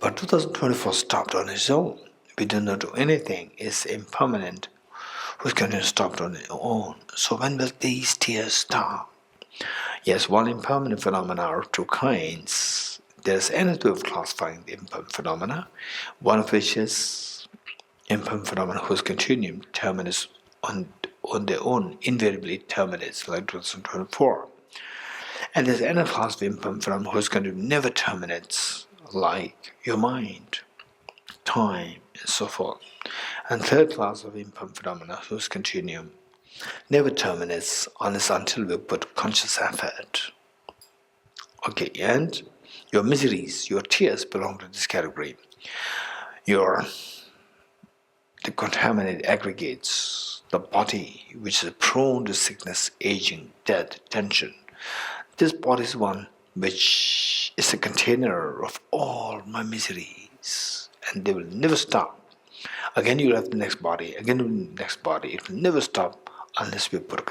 But 2024 stopped on its own. We do not do anything. It's impermanent. Who's going to stop on its own? So when will these tears stop? Yes, one impermanent phenomena are of two kinds. There's another way of classifying the impermanent phenomena, one of which is impermanent phenomena whose continuum terminates on their own, invariably terminates, like 2024. And there's another class of impermanent phenomena whose continuum never terminates, like your mind, time, and so forth. And third class of impermanent phenomena whose continuum never terminates unless until we put conscious effort. Okay, and your miseries, your tears belong to this category. The contaminated aggregates, the body which is prone to sickness, aging, death, tension. This body is one which is a container of all my miseries, and they will never stop. Again you will have the next body, again the next body. It will never stop unless we put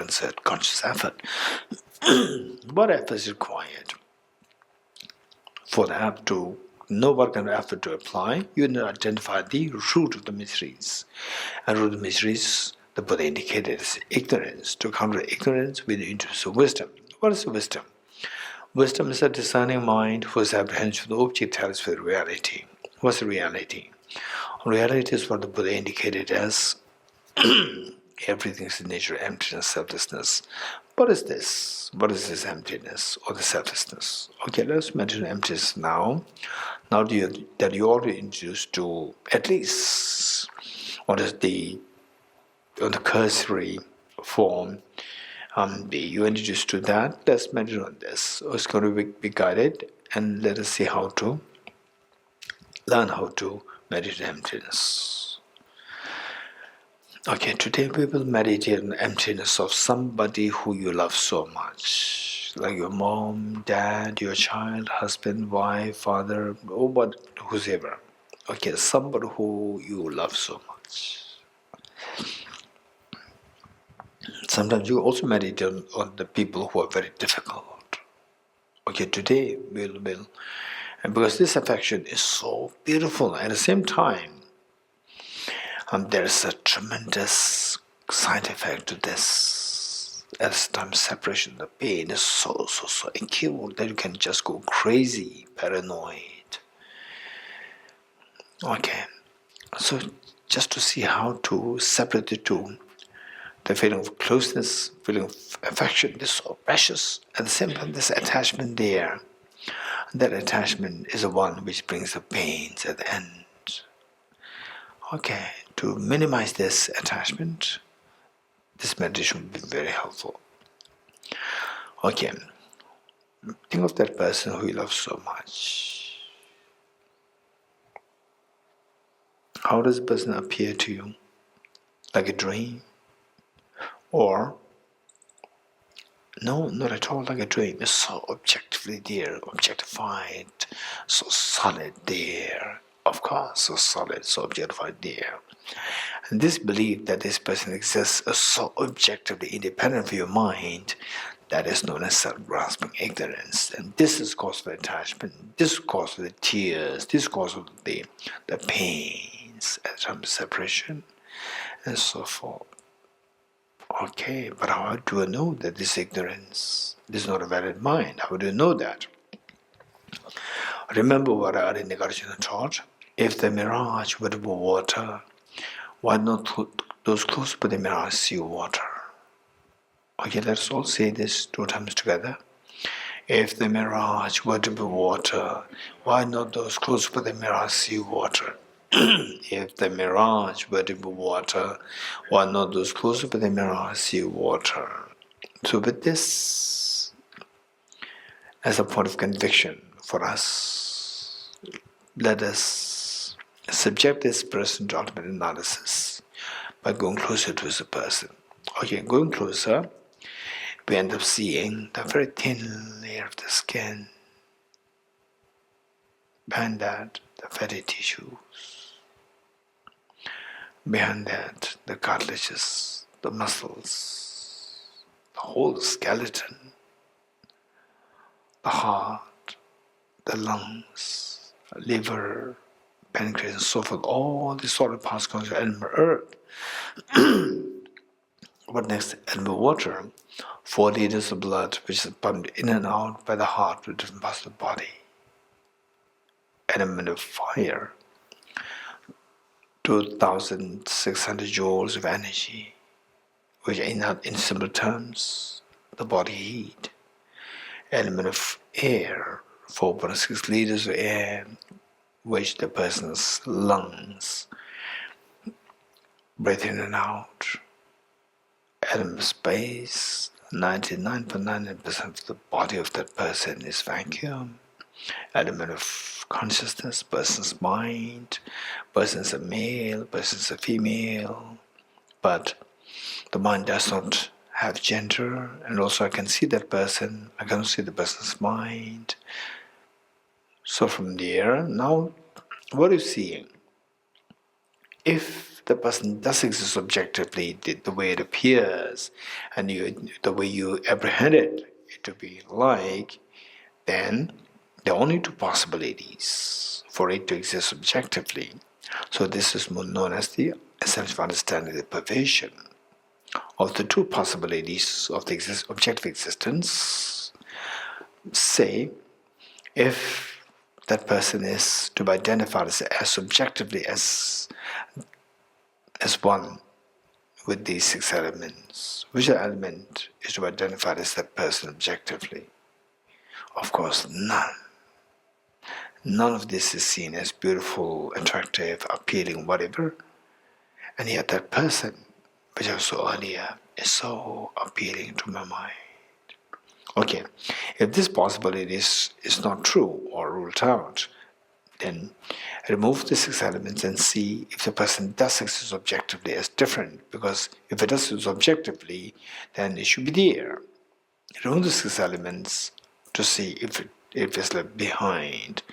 conscious effort. What effort is required? For the app to know what kind of effort to apply, you need to identify the root of the miseries. And root of the miseries, the Buddha indicated is ignorance. To counter ignorance, we need to introduce wisdom. What is wisdom? Wisdom is a discerning mind whose apprehension of the object tells with reality. What's reality? Reality is what the Buddha indicated as everything is in nature, emptiness, selflessness. What is this? What is this emptiness or the selflessness? Okay, let's mention emptiness now. Now that you already introduced to at least what is on the cursory form, you introduced to that. Let's meditate on this. So it's going to be guided, and let us see how to learn how to meditate emptiness. Okay, today we will meditate on the emptiness of somebody who you love so much, like your mom, dad, your child, husband, wife, father, or whoever. Okay, somebody who you love so much. Sometimes you also meditate on the people who are very difficult. Okay, today we'll and because this affection is so beautiful, at the same time, there is a tremendous side effect to this. At the time, separation, the pain is so acute that you can just go crazy, paranoid. Okay, so just to see how to separate the two, the feeling of closeness, feeling of affection is so precious. At the same time, there's attachment there. And that attachment is the one which brings the pains at the end. Okay, to minimize this attachment, this meditation will be very helpful. Okay, think of that person who you love so much. How does the person appear to you? Like a dream? Or, no, not at all like a dream. It's so objectively there, objectified, so solid there. Of course, so solid, so objectified there. And this belief that this person exists is so objectively independent of your mind, that is known as self-grasping ignorance. And this is cause for attachment, this is cause for the tears, this is cause for the pains at the time of separation, and so forth. Okay, but how do I know that this ignorance is not a valid mind? How do you know that? Remember what Adi Nagarjuna taught? If the mirage were to be water, why not those close to the mirage see water? Okay, let's all say this 2 times together. If the mirage were to be water, why not those close to the mirage see water? If the mirage were to be water, why not those close to the mirage see water? So with this as a point of conviction for us, let us subject this person to ultimate analysis by going closer to the person. Okay, going closer, we end up seeing the very thin layer of the skin. Behind that, the fatty tissues. Behind that, the cartilages, the muscles, the whole skeleton, the heart, the lungs, liver, pancreas, and so forth, all the solid parts constitute animal earth. What next? Animal water, 4 liters of blood, which is pumped in and out by the heart to different parts of the body. Element of fire, 2,600 joules of energy, which in simple terms, the body heat. Element of air, 4.6 liters of air, which the person's lungs breathe in and out. Element of space, 99.99% of the body of that person is vacuum. Element of consciousness, person's mind, person's a male, person's a female, but the mind does not have gender, and also I can see that person, I can see the person's mind. So from there, now what are you seeing? If the person does exist objectively, the way it appears, and the way you apprehend it to be like, then there are only 2 possibilities for it to exist objectively. So this is known as the essence of understanding the pervasion of the 2 possibilities of the objective existence. Say, if that person is to be identified as subjectively as one with these 6 elements, which element is to be identified as that person objectively? Of course, none. None of this is seen as beautiful, attractive, appealing, whatever. And yet that person, which I saw earlier, is so appealing to my mind. Okay, if this possibility is not true or ruled out, then remove the 6 elements and see if the person does exist objectively as different, because if it does exist objectively, then it should be there. Remove the 6 elements to see if it's left behind.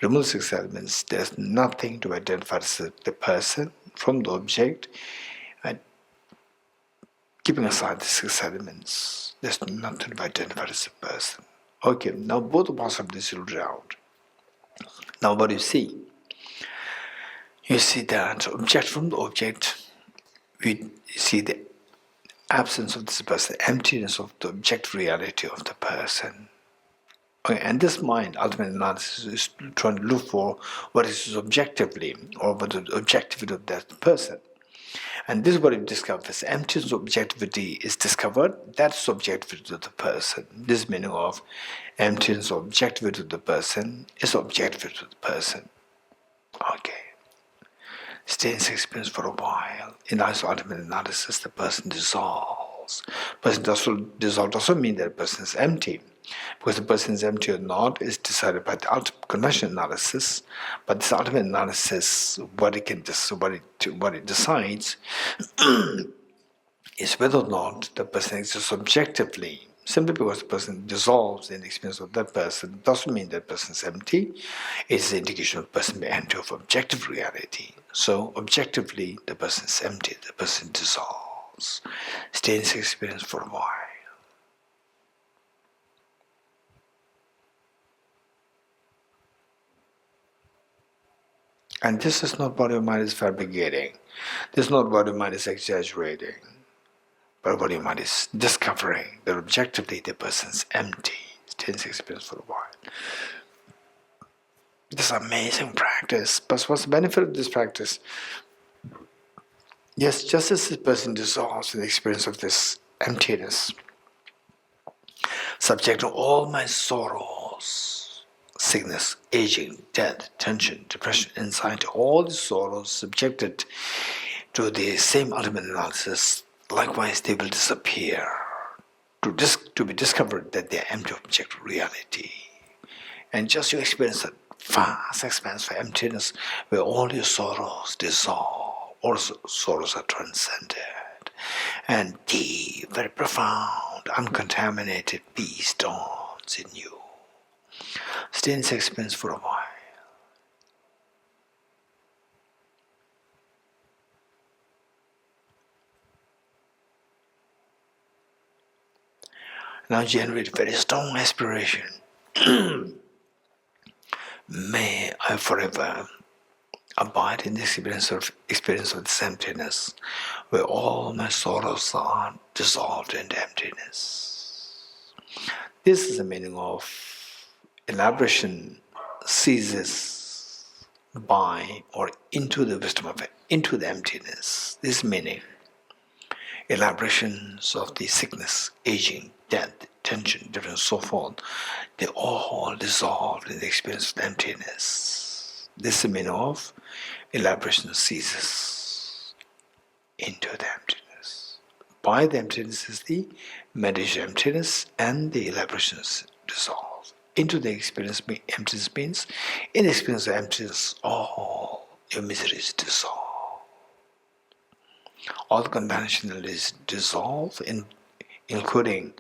Remove the 6 elements, there's nothing to identify as the person from the object. And keeping aside the 6 elements, there's nothing to identify as a person. Okay, now both the possibilities ruled out. Now what do you see? You see that object from the object, we see the absence of this person, emptiness of the objective reality of the person. Okay, and this mind, ultimate analysis, is trying to look for what is objectively, or what the objectivity of that person. And this is what it discovers. Emptiness of objectivity is discovered, that's subjectivity of the person. This meaning of emptiness of objectivity of the person is objectivity of the person. Okay. Stay in this experience for a while. In this ultimate analysis, the person dissolves. Person dissolve doesn't mean that the person is empty. Because the person is empty or not is decided by the ultimate conventional analysis. But this ultimate analysis, what it decides is whether or not the person exists subjectively. Simply because the person dissolves in the experience of that person doesn't mean that person is empty. It's the indication of the person being empty of objective reality. So objectively, the person is empty, the person dissolves. Stay in this experience for a while. And this is not what your mind is fabricating. This is not what your mind is exaggerating. But what your mind is discovering that objectively the person is empty. Stay in this experience for a while. This is amazing practice. But what's the benefit of this practice? Yes, just as this person dissolves in the experience of this emptiness, subject to all my sorrows, sickness, aging, death, tension, depression, anxiety, all the sorrows subjected to the same ultimate analysis, likewise they will disappear, to be discovered that they are empty of objective reality. And just you experience that vast expanse of emptiness where all your sorrows dissolve, all sorrows are transcended, and deep, very profound, uncontaminated peace dawns in you. Stay in this experience for a while. now generate very strong aspiration. May I forever abide in the experience of this emptiness, where all my sorrows are dissolved in emptiness. This is the meaning of elaboration ceases by or into the wisdom of it, into the emptiness. This meaning, elaborations of the sickness, aging, death, tension, difference, so forth, they all dissolve in the experience of emptiness. This is the meaning of elaboration ceases into the emptiness. By the emptiness is the meditation emptiness, and the elaborations dissolve. Into the experience emptiness means, in the experience of emptiness, all your miseries dissolve. All the conventionalities dissolve, including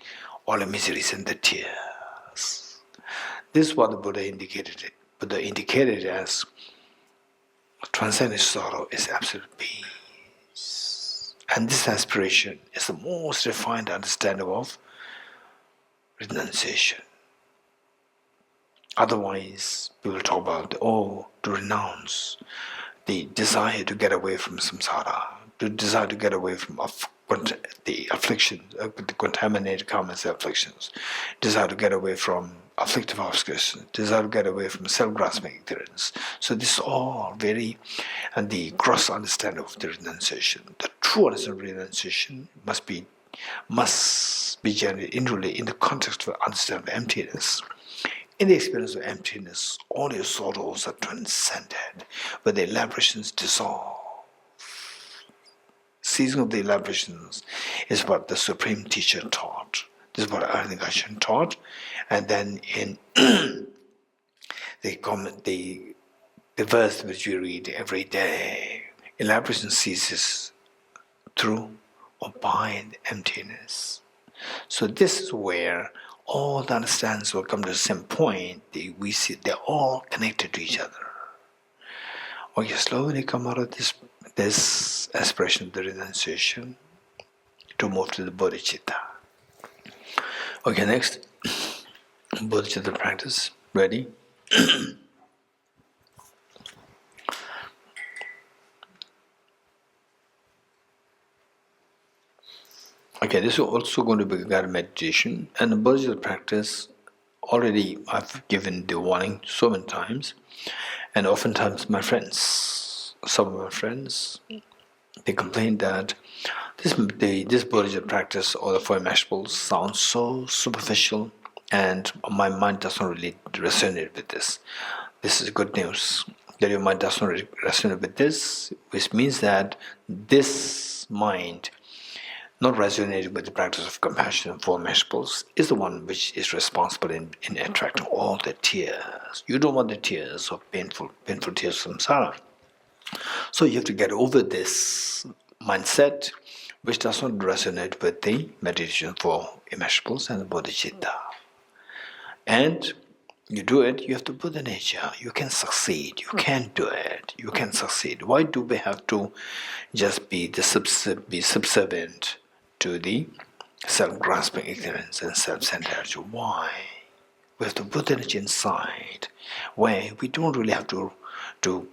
all the miseries and the tears. This is what the Buddha indicated. Buddha indicated as transcendent sorrow is absolute peace. And this aspiration is the most refined understanding of renunciation. Otherwise, people talk about, to renounce, the desire to get away from samsara, the desire to get away from the affliction, the contaminated karmas afflictions, desire to get away from afflictive obscurity, desire to get away from self-grasping ignorance. So this is all very, and the gross understanding of the renunciation. The true understanding of renunciation must be generated in the context of understanding of emptiness. In the experience of emptiness, all your sorrows are transcended, where the elaborations dissolve. Ceasing of the elaborations is what the Supreme Teacher taught. This is what Geshe taught. And then in the verse which we read every day, elaboration ceases through or by the emptiness. So this is where all the understandings will come to the same point. We see they're all connected to each other. Okay, slowly come out of this aspiration of the renunciation to move to the Bodhicitta. Okay, next, Bodhicitta practice. Ready? Okay, this is also going to be guided meditation, and the Bodhicitta practice, already I've given the warning so many times, and oftentimes some of my friends, they complain that this Bodhicitta practice or the Four Immeasurables sounds so superficial, and my mind doesn't really resonate with this. This is good news, that your mind doesn't really resonate with this, which means that this mind not resonating with the practice of compassion and Four Immeasurables is the one which is responsible in attracting all the tears. You don't want the tears of painful tears of samsara. So you have to get over this mindset which does not resonate with the meditation for immeasurables and the Bodhicitta. And you do it, you have to put the nature. You can succeed. You can do it. You can succeed. Why do we have to just be subservient to the self-grasping ignorance and self-centeredness? Why? We have to put energy inside, where we don't really have to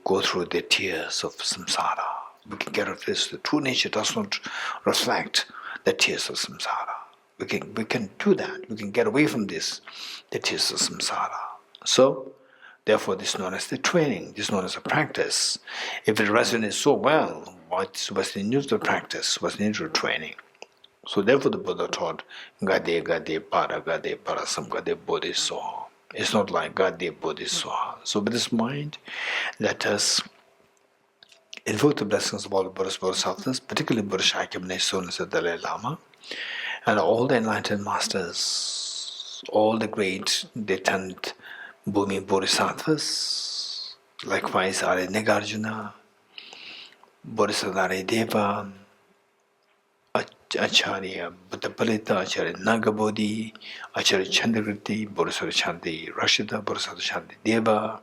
go through the tears of samsara. We can get rid of this. The true nature does not reflect the tears of samsara. We can do that. We can get away from this, the tears of samsara. So, therefore, this is known as the training. This is known as a practice. If it resonates so well, what's the need to practice? What's the need to training? So therefore the Buddha taught Gade Parasam Gade Bodhisoha. It's not like Gade Bodhisoha. So with this mind, let us invoke the blessings of all the Buddhist Bodhisattvas, particularly Buddha Shakyamuni, known as the Dalai Lama, and all the enlightened masters, all the great detent Bhumi Bodhisattvas, likewise Arya Nagarjuna, Bodhisattva Deva, Acharya Buddhapalita, Acharya Nagabodhi, Acharya Chandrakriti, Bodhisattva Chanti Rashida, Bodhisattva Chanti Deva,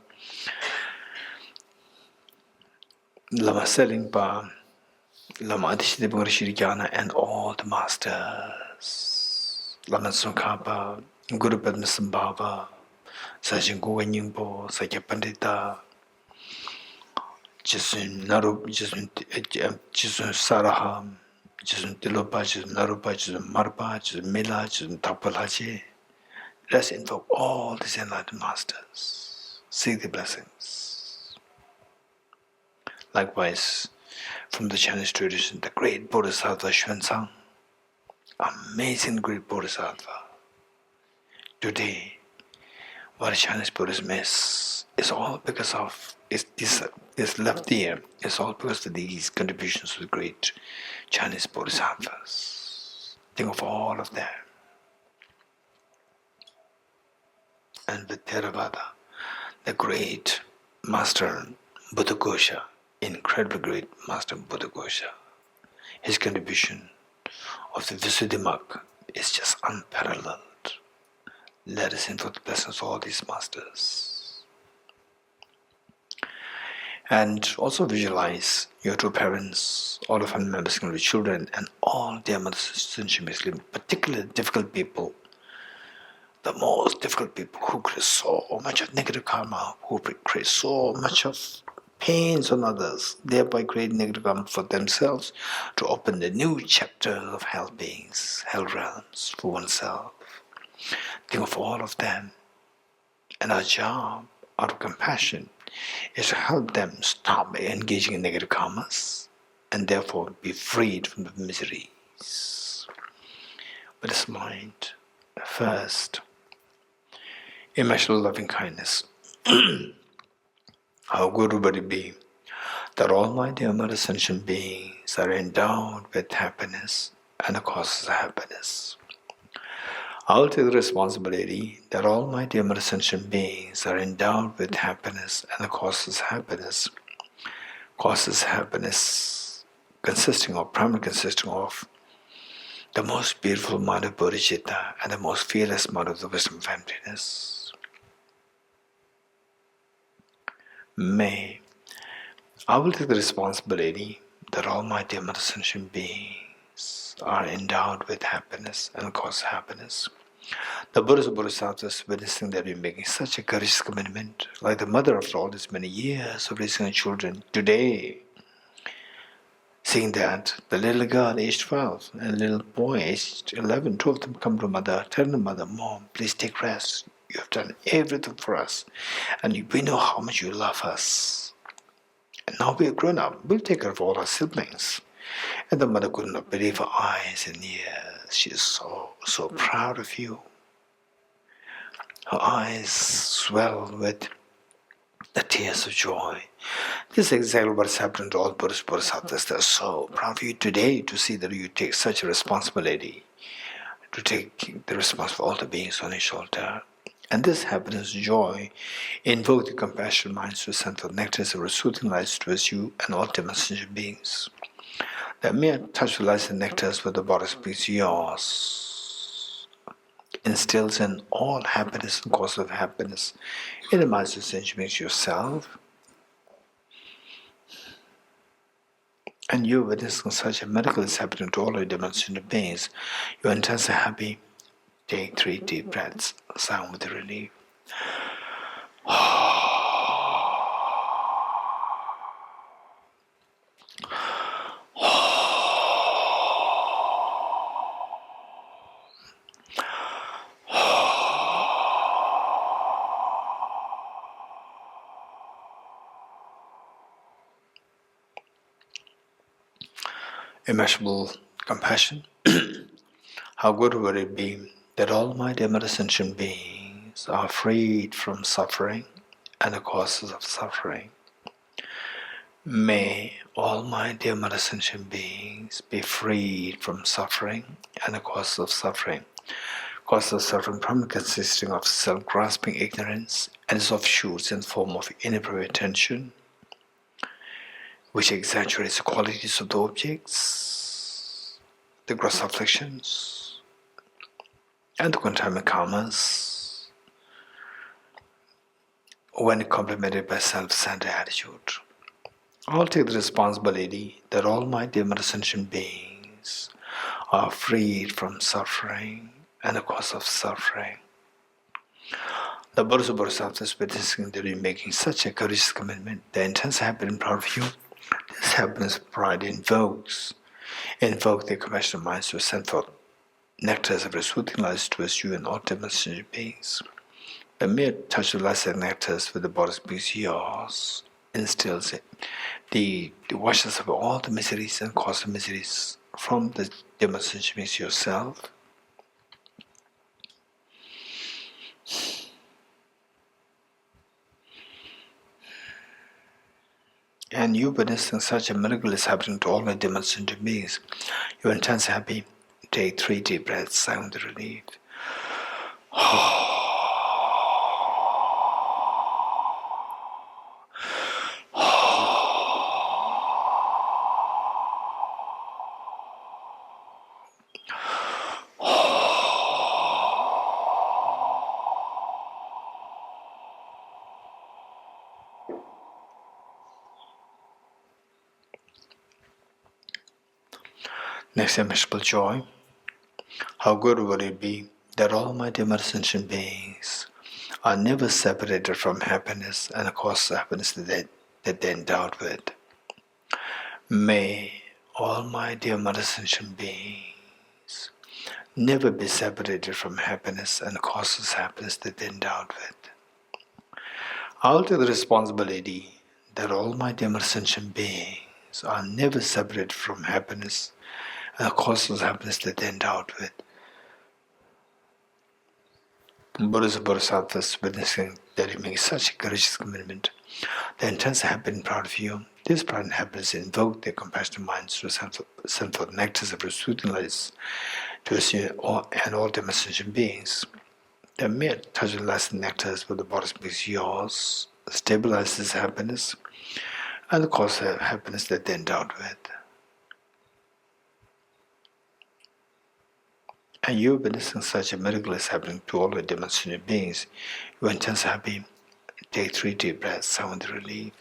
Lama Selingpa, Lama Adishideva Shirikana, and all the masters. Lama Sukhapa, Guru Padmasambhava, Sajin Guganyingpo, Sakya Pandita, Jisun Narup, Jisun Saraham, Jisun Tilopa, Jisun Narupa, Jisun Marpa, Jisun Mila, Jisun Tapalaji. Let's invoke all these enlightened masters. Seek the blessings. Likewise, from the Chinese tradition, the great Bodhisattva Xuanzang, amazing great Bodhisattva. Today, what Chinese Buddhism is all because of is left there. It's all because of these contributions of the great Chinese Bodhisattvas. Think of all of them. And with Theravada, the great Master Buddhagaya, incredibly great Master Buddhagaya, his contribution of the Visuddhimagga is just unparalleled. Let us invoke the blessings of all these masters. And also visualize your two parents, all the family members, including children, and all their mothers, sisters, and particularly difficult people, the most difficult people who create so much of negative karma, who create so much of pains on others, thereby creating negative karma for themselves, to open the new chapter of hell beings, hell realms for oneself. Think of all of them. And our job, out of compassion, is to help them stop engaging in negative karmas and therefore be freed from the miseries. With this mind, first, immeasurable loving kindness. How good would it be that all my dear mother sentient beings are endowed with happiness and the causes of happiness. I'll take the responsibility that all my dear mother sentient beings are endowed with happiness and the causes of happiness. Causes of happiness primarily consisting of the most beautiful mind of Bodhicitta and the most fearless mind of the wisdom of emptiness. I will take the responsibility that all my dear mother sentient beings are endowed with happiness and cause happiness. The Buddhas and Bodhisattvas witnessing that we're making such a courageous commitment, like the mother after all these many years of raising her children, today, seeing that the little girl aged 12 and the little boy aged 11, two of them come to mother, telling the mother, Mom, please take rest. You have done everything for us, and we know how much you love us. And now we are grown up, we'll take care of all our siblings. And the mother could not believe her eyes and ears. She is so proud of you. Her eyes swell with the tears of joy. This is exactly what's happened to all Buddhist Bodhisattvas. They're so proud of you today to see that you take such a responsibility, to take the responsibility for all the beings on your shoulder. And this happiness, joy, invoke the compassion minds to send forth nectars of soothing lights towards you and all sentient beings. That mere touch of lights and nectars with the body speaks yours, instills in all happiness and cause of happiness in the minds of sentient beings yourself. And you witnessing such a miracle is happening to all the sentient beings. You're intensely happy. Take 3 deep breaths, sound with relief. Immeasurable compassion. How good would it be that all my dear sentient beings are freed from suffering and the causes of suffering. May all my dear sentient beings be freed from suffering and the causes of suffering. Causes of suffering primarily consisting of self-grasping ignorance and its offshoots in the form of inappropriate attention, which exaggerates the qualities of the objects, the gross afflictions, and the contaminant karmas, when complemented by self-centered attitude. I'll take the responsibility that all my dear sentient beings are freed from suffering and the cause of suffering. The Buddhist Bodhisattvas witnessing the making such a courageous commitment, the intense happiness and proud of you. This happiness pride invoke the compassionate minds to send forth nectars of soothing lights towards you and all dimensional beings. The mere touch of lights and nectars with the body's beings yours instills it. The washes of all the miseries and cause of miseries from the dimensional beings yourself. And you witnessing such a miracle is happening to all the dimensional beings. You're intense happy. Take 3 deep breaths, sound the relief. Next immeasurable joy. How good would it be that all my dimensional beings are never separated from happiness and the cause of happiness that they're endowed with. May all my dear dimensional beings never be separated from happiness and the cause of happiness that they're endowed with. I'll take the responsibility that all my dimensional beings are never separated from happiness and the cause of happiness that they're endowed with. Buddhist Bodhisattvas witnessing that he makes such a courageous commitment, the intense happiness and proud of you. This pride and happiness invoke their compassionate minds to send forth nectars of soothing lights to us and all dimensional beings. The mere touch of lights and nectars with the body's beings yours stabilizes happiness and the cause of happiness that they're endowed with. And you witnessing such a miracle is happening to all the dimensional beings. You are intense happy. Take 3 deep breaths, sound the relief.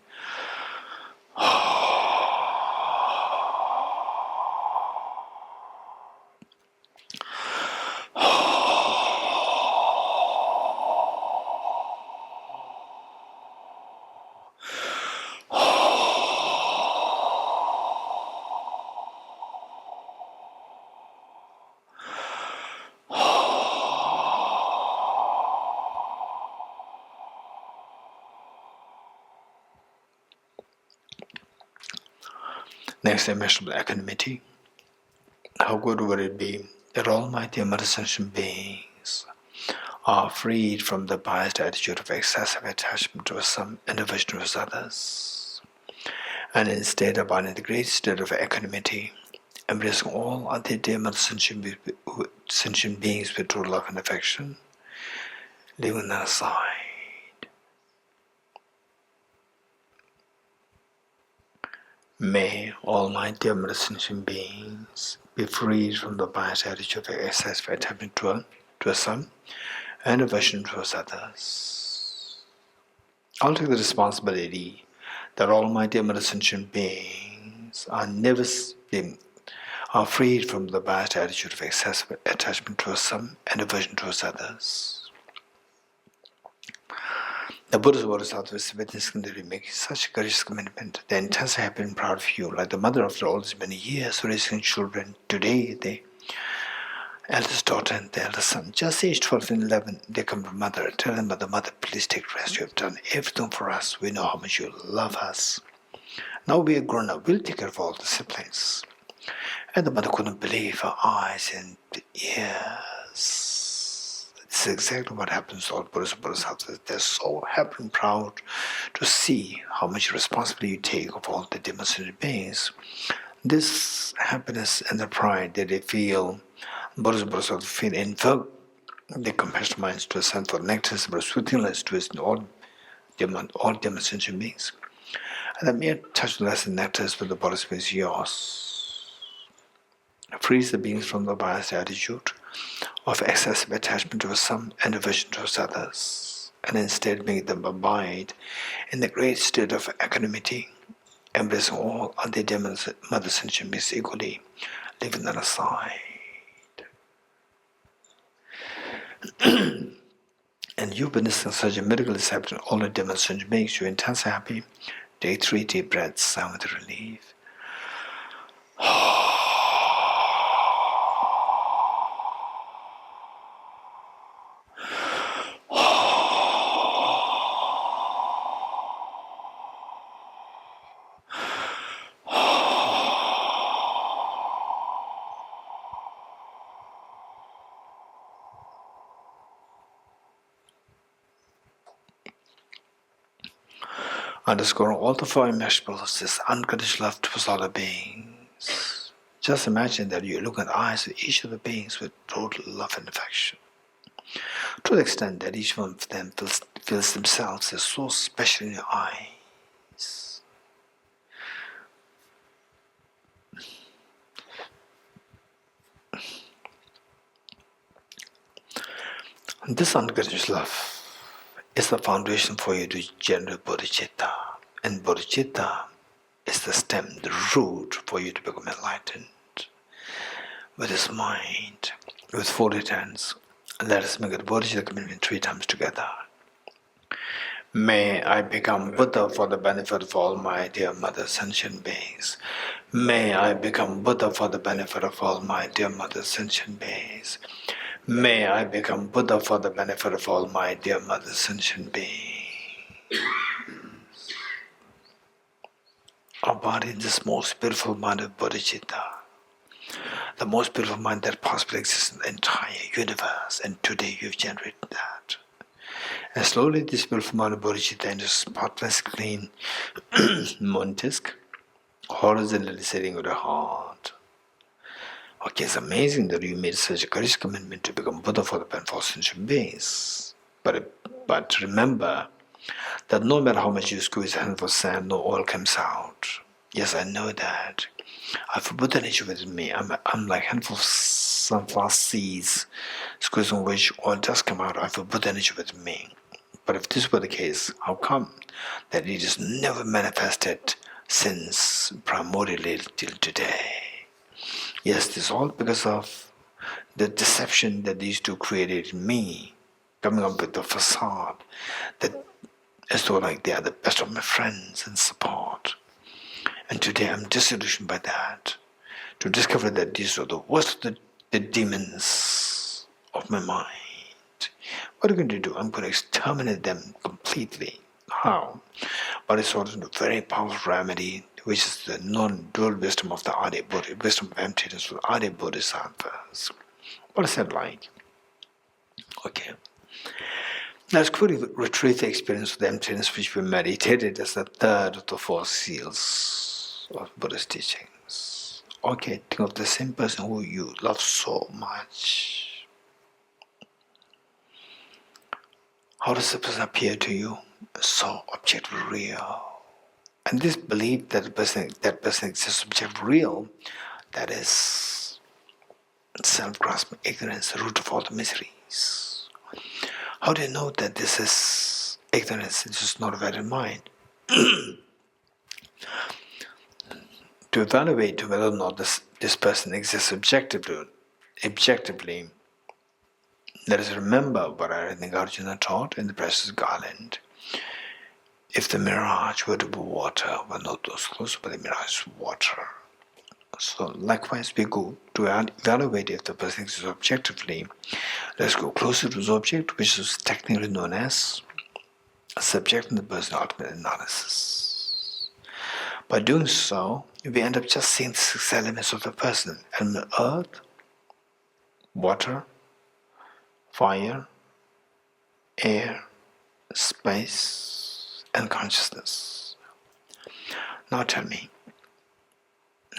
Next, immeasurable equanimity. How good would it be that all my dear meditation beings are freed from the biased attitude of excessive attachment to some individual with others, and instead abide in the great state of equanimity, embracing all other dear sentient beings with true love and affection, leaving them aside. May all my dear sentient beings be freed from the biased attitude of excessive attachment to some and aversion towards others. I'll take the responsibility that all my dear sentient beings are freed from the biased attitude of excessive attachment towards some and aversion towards others. The Buddhist Bodhisattvas witnessing the making such courageous commitment, the intense happy and proud of you, like the mother after all these many years raising children. Today, the eldest daughter and the eldest son, just aged 12 and 11, they come to mother, tell them, mother, please take rest. You have done everything for us. We know how much you love us. Now we are grown up. We'll take care of all the siblings. And the mother couldn't believe her eyes and ears. This is exactly what happens to all Buddhist Bodhisattvas. They're so happy and proud to see how much responsibility you take of all the dimensional beings. This happiness and the pride that they feel, Buddhist Bodhisattvas feel, invoke their compassionate minds to ascend for nectars of soothing to all dimensional beings. And the mere touch less than nectars with the body's beings yours frees the beings from the biased attitude of excessive attachment to some and aversion towards others, and instead make them abide in the great state of equanimity, embracing all other mother sentient beings equally, leaving them aside. and you witnessing such a miracle is happening, all the demonstration makes you intensely happy. Take 3 deep breaths, sound with relief. Underscoring all the four immeasurables, this unconditional love towards all the beings. Just imagine that you look in the eyes of each of the beings with total love and affection, to the extent that each one of them feels themselves as so special in your eyes. And this unconditional love is the foundation for you to generate Bodhicitta. And Bodhicitta is the stem, the root for you to become enlightened. With this mind, with folded hands, let us make a Bodhicitta commitment 3 times together. May I become Buddha for the benefit of all my dear Mother sentient beings. May I become Buddha for the benefit of all my dear Mother sentient beings. May I become Buddha for the benefit of all my dear Mother sentient beings. Our body is this most beautiful mind of Bodhicitta, the most beautiful mind that possibly exists in the entire universe, and today you've generated that. And slowly this beautiful mind of Bodhicitta enters spotless, clean, Montisk, horizontally sitting with the heart. Okay, it's amazing that you made such a courageous commitment to become Buddha for the benefit of sentient beings. But remember that no matter how much you squeeze a handful of sand, no oil comes out. Yes, I know that. I have a Buddha nature within me. I'm like a handful of sunflower seeds, squeezing which oil does come out. I have a Buddha nature within me. But if this were the case, how come that it is never manifested since primordially till today? Yes, this is all because of the deception that these two created in me, coming up with the facade that as though like they are the best of my friends and support. And today I'm disillusioned by that, to discover that these are the worst of the demons of my mind. What are you going to do? I'm going to exterminate them completely. How? But it's also a very powerful remedy, which is the non-dual wisdom of the Adi Buddha, wisdom of emptiness for the Adi Bodhisattvas. What is that like? Okay. Let's quickly retrieve the experience of the emptiness which we meditated as the third of the 4 seals of Buddhist teachings. Okay, think of the same person who you love so much. How does the person appear to you? So objectively real. And this belief that the person exists objectively real, that is self-grasping ignorance, the root of all the miseries. How do you know that this is ignorance? This is not a valid mind. To evaluate whether or not this person exists objectively, let us remember what I think Arjuna taught in the precious garland. If the mirage were to be water, we're not those close, but the mirage is water. So likewise we go to evaluate if the person exists objectively. Let's go closer to the object, which is technically known as a subject in the personal ultimate analysis. By doing so, we end up just seeing the 6 elements of the person: element earth, water, fire, air, space, and consciousness. Now tell me,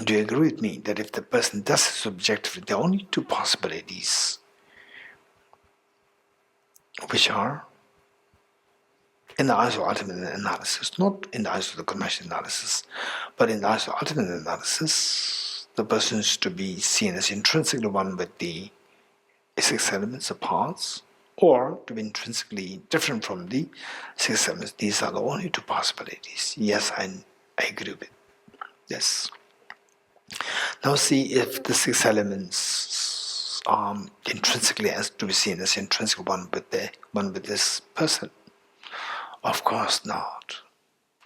do you agree with me that if the person does this objectively, there are only 2 possibilities, which are, in the eyes of ultimate analysis, not in the eyes of the conventional analysis, but in the eyes of ultimate analysis, the person is to be seen as intrinsically one with the 6 elements of parts, or to be intrinsically different from the 6 elements. These are the only 2 possibilities. Yes, I agree with this. Now see if the 6 elements intrinsically as to be seen as intrinsic one with this person. Of course not.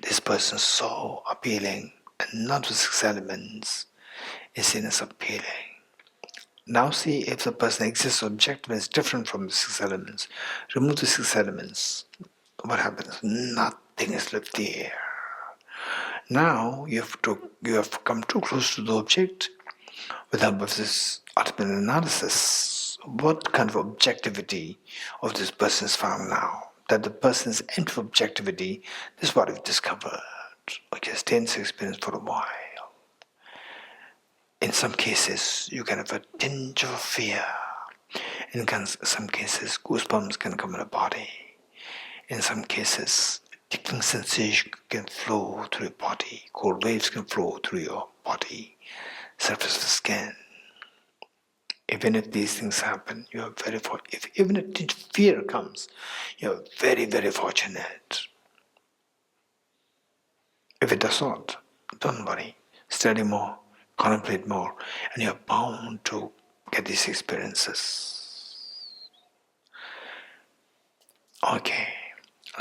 This person is so appealing, and not with 6 elements is seen as appealing. Now see if the person exists objectively is different from the 6 elements. Remove the 6 elements. What happens? Nothing is left there. Now you have come too close to the object with help of this ultimate analysis. What kind of objectivity of this person is found now? That the person is empty of objectivity, this is what we've discovered. Okay, stay in this experience for a while. In some cases, you can have a tinge of fear. In some cases, goosebumps can come in the body. In some cases, tickling sensation can flow through your body. Cold waves can flow through your body, surface of the skin. Even if these things happen, you are very fortunate. Even if fear comes, you are very, very fortunate. If it does not, don't worry. Study more, contemplate more, and you are bound to get these experiences. Okay,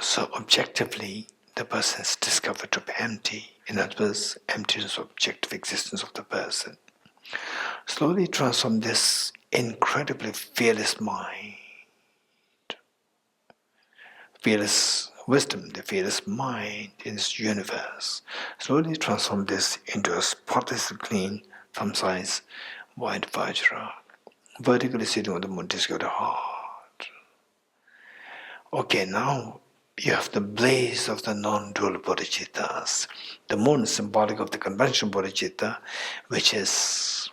so objectively, the person is discovered to be empty. In other words, emptiness of objective existence of the person. Slowly transform this incredibly fearless mind, fearless wisdom, the fearless mind in this universe. Slowly transform this into a spotlessly clean, thumb-size, white Vajra, vertically sitting on the moon disk of the heart. Okay, now you have the blaze of the non-dual bodhicittas. The moon is symbolic of the conventional bodhicitta, which is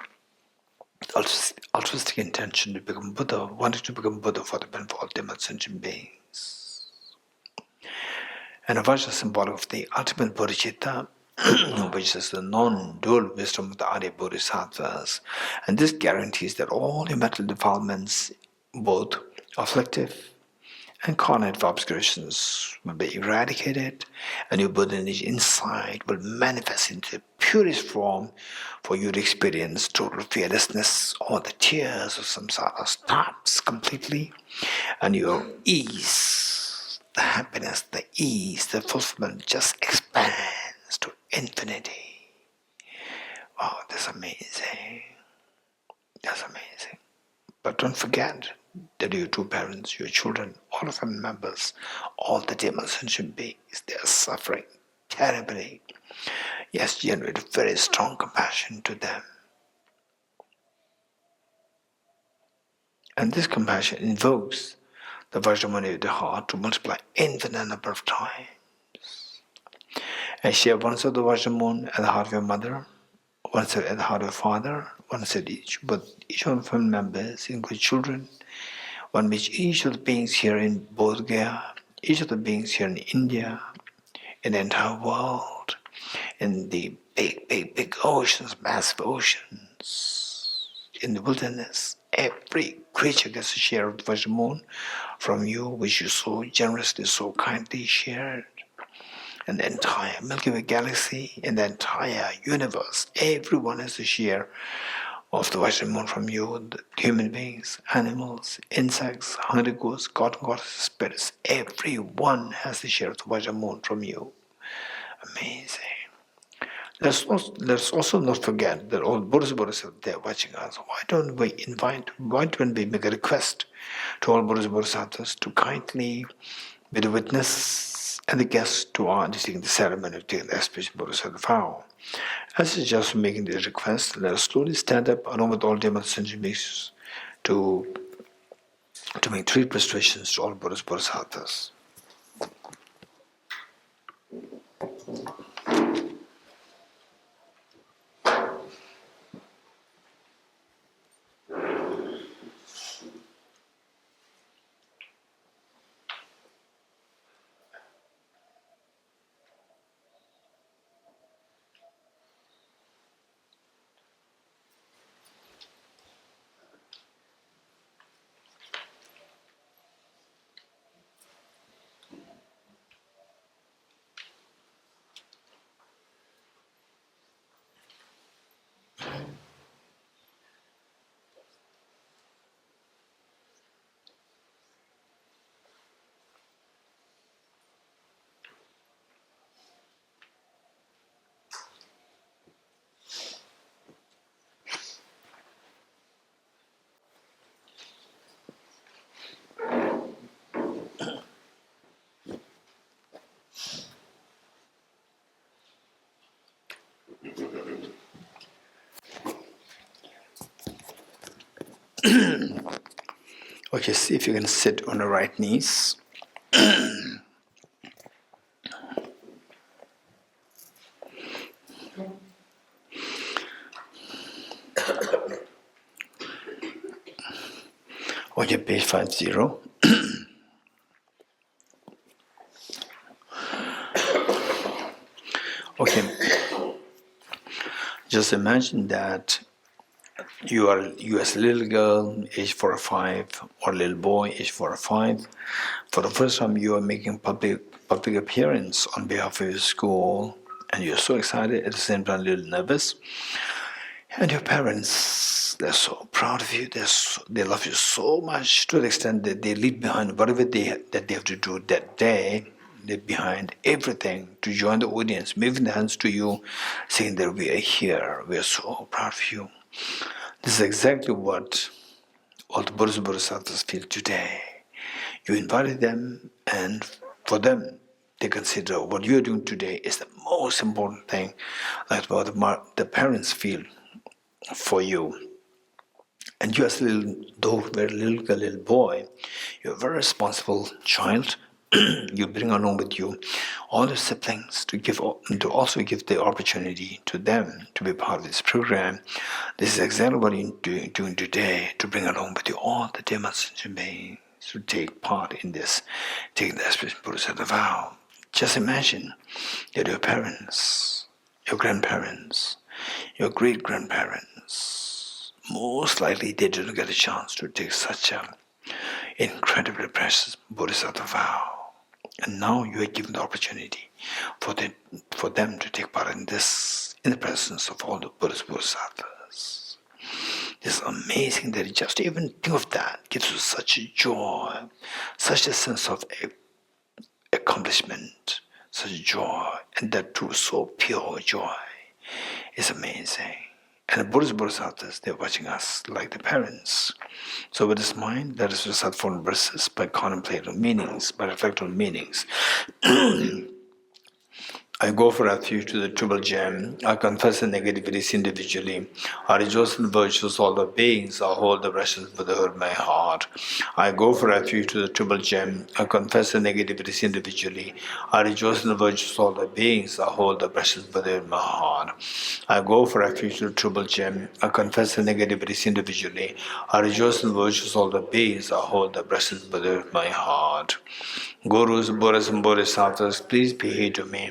altruistic intention to become Buddha, wanting to become Buddha for the benefit of all Tibet sentient beings. And a Vajra is symbolic of the ultimate bodhicitta, which is the non-dual wisdom of the Arya Bodhisattvas. And this guarantees that all your mental defilements, both afflictive and cognitive obscurations, will be eradicated, and your Buddhist insight will manifest into the purest form for you to experience total fearlessness, or the tears of samsara stops completely, and your ease, the happiness, the ease, the fulfillment just expands to infinity. Wow, that's amazing. That's amazing. But don't forget that your 2 parents, your children, all the family members, all the demon sentient beings, they are suffering terribly. Yes, generate very strong compassion to them. And this compassion invokes the Vajramuni of the heart to multiply infinite number of times. And share one of the Vajramun at the heart of your mother, one set at the heart of your father, one set each, but each of the family members, including children, one which each of the beings here in Bodhgaya, each of the beings here in India, in the entire world, in the big oceans, massive oceans, in the wilderness, every creature gets a share of the Vajramun from you, which you so generously, so kindly shared. And the entire Milky Way galaxy, in the entire universe, everyone has a share of the Vajramun from you, the human beings, animals, insects, hungry ghosts, god and goddesses, spirits. Everyone has a share of the Vajramun from you. Amazing. Let's also not forget that all Buddhist Bodhisattvas are there watching us. Why don't we make a request to all Buddhist Bodhisattvas to kindly be the witness and the guest to our undertaking the ceremony of taking the auspicious Bodhisattva vow? As is just making this request, let us slowly stand up along with all demon sentient beings to make 3 prostrations to all Buddhist Bodhisattvas. Okay, see if you can sit on the right knees. Okay, page 50. Okay, just imagine that you as a little girl, age 4 or 5, or a little boy, age 4 or 5. For the first time, you are making public appearance on behalf of your school, and you're so excited, at the same time, a little nervous. And your parents, they're so proud of you. They love you so much to the extent that they leave behind whatever that they have to do that day. Leave behind everything to join the audience, waving their hands to you, saying that we are here. We are so proud of you. This is exactly what all the Buddhist Bodhisattvas feel today. You invited them, and for them, they consider what you are doing today is the most important thing, like what the parents feel for you. And you as a very little boy, you're a very responsible child. You bring along with you all your siblings to also give the opportunity to them to be part of this program. This is exactly what you're doing today, to bring along with you all the dear sentient beings to take part in this, taking the aspiration Bodhisattva vow. Just imagine that your parents, your grandparents, your great-grandparents, most likely they didn't get a chance to take such an incredibly precious Bodhisattva vow. And now you are given the opportunity for them to take part in this, in the presence of all the Buddhist Bodhisattvas. It's amazing that just even think of that gives you such a joy, such a sense of accomplishment, such joy, and that too so pure joy. It's amazing. And the Buddhist Bodhisattvas, they're watching us like the parents. So with this mind, let us recite 4 verses by contemplating meanings, by reflecting on meanings. I go for refuge to the Triple Gem. I confess the negativities individually. I rejoice in the virtues of all the beings. I hold the precious Buddhahood in my heart. I go for refuge to the Triple Gem. I confess the negativities individually. I rejoice in the virtues of all the beings. I hold the precious Buddhahood in my heart. I go for refuge to the Triple Gem. I confess the negativities individually. I rejoice in the virtues of all the beings. I hold the precious Buddhahood in my heart. Gurus, Buddhas, and Bodhisattvas, please be here to me.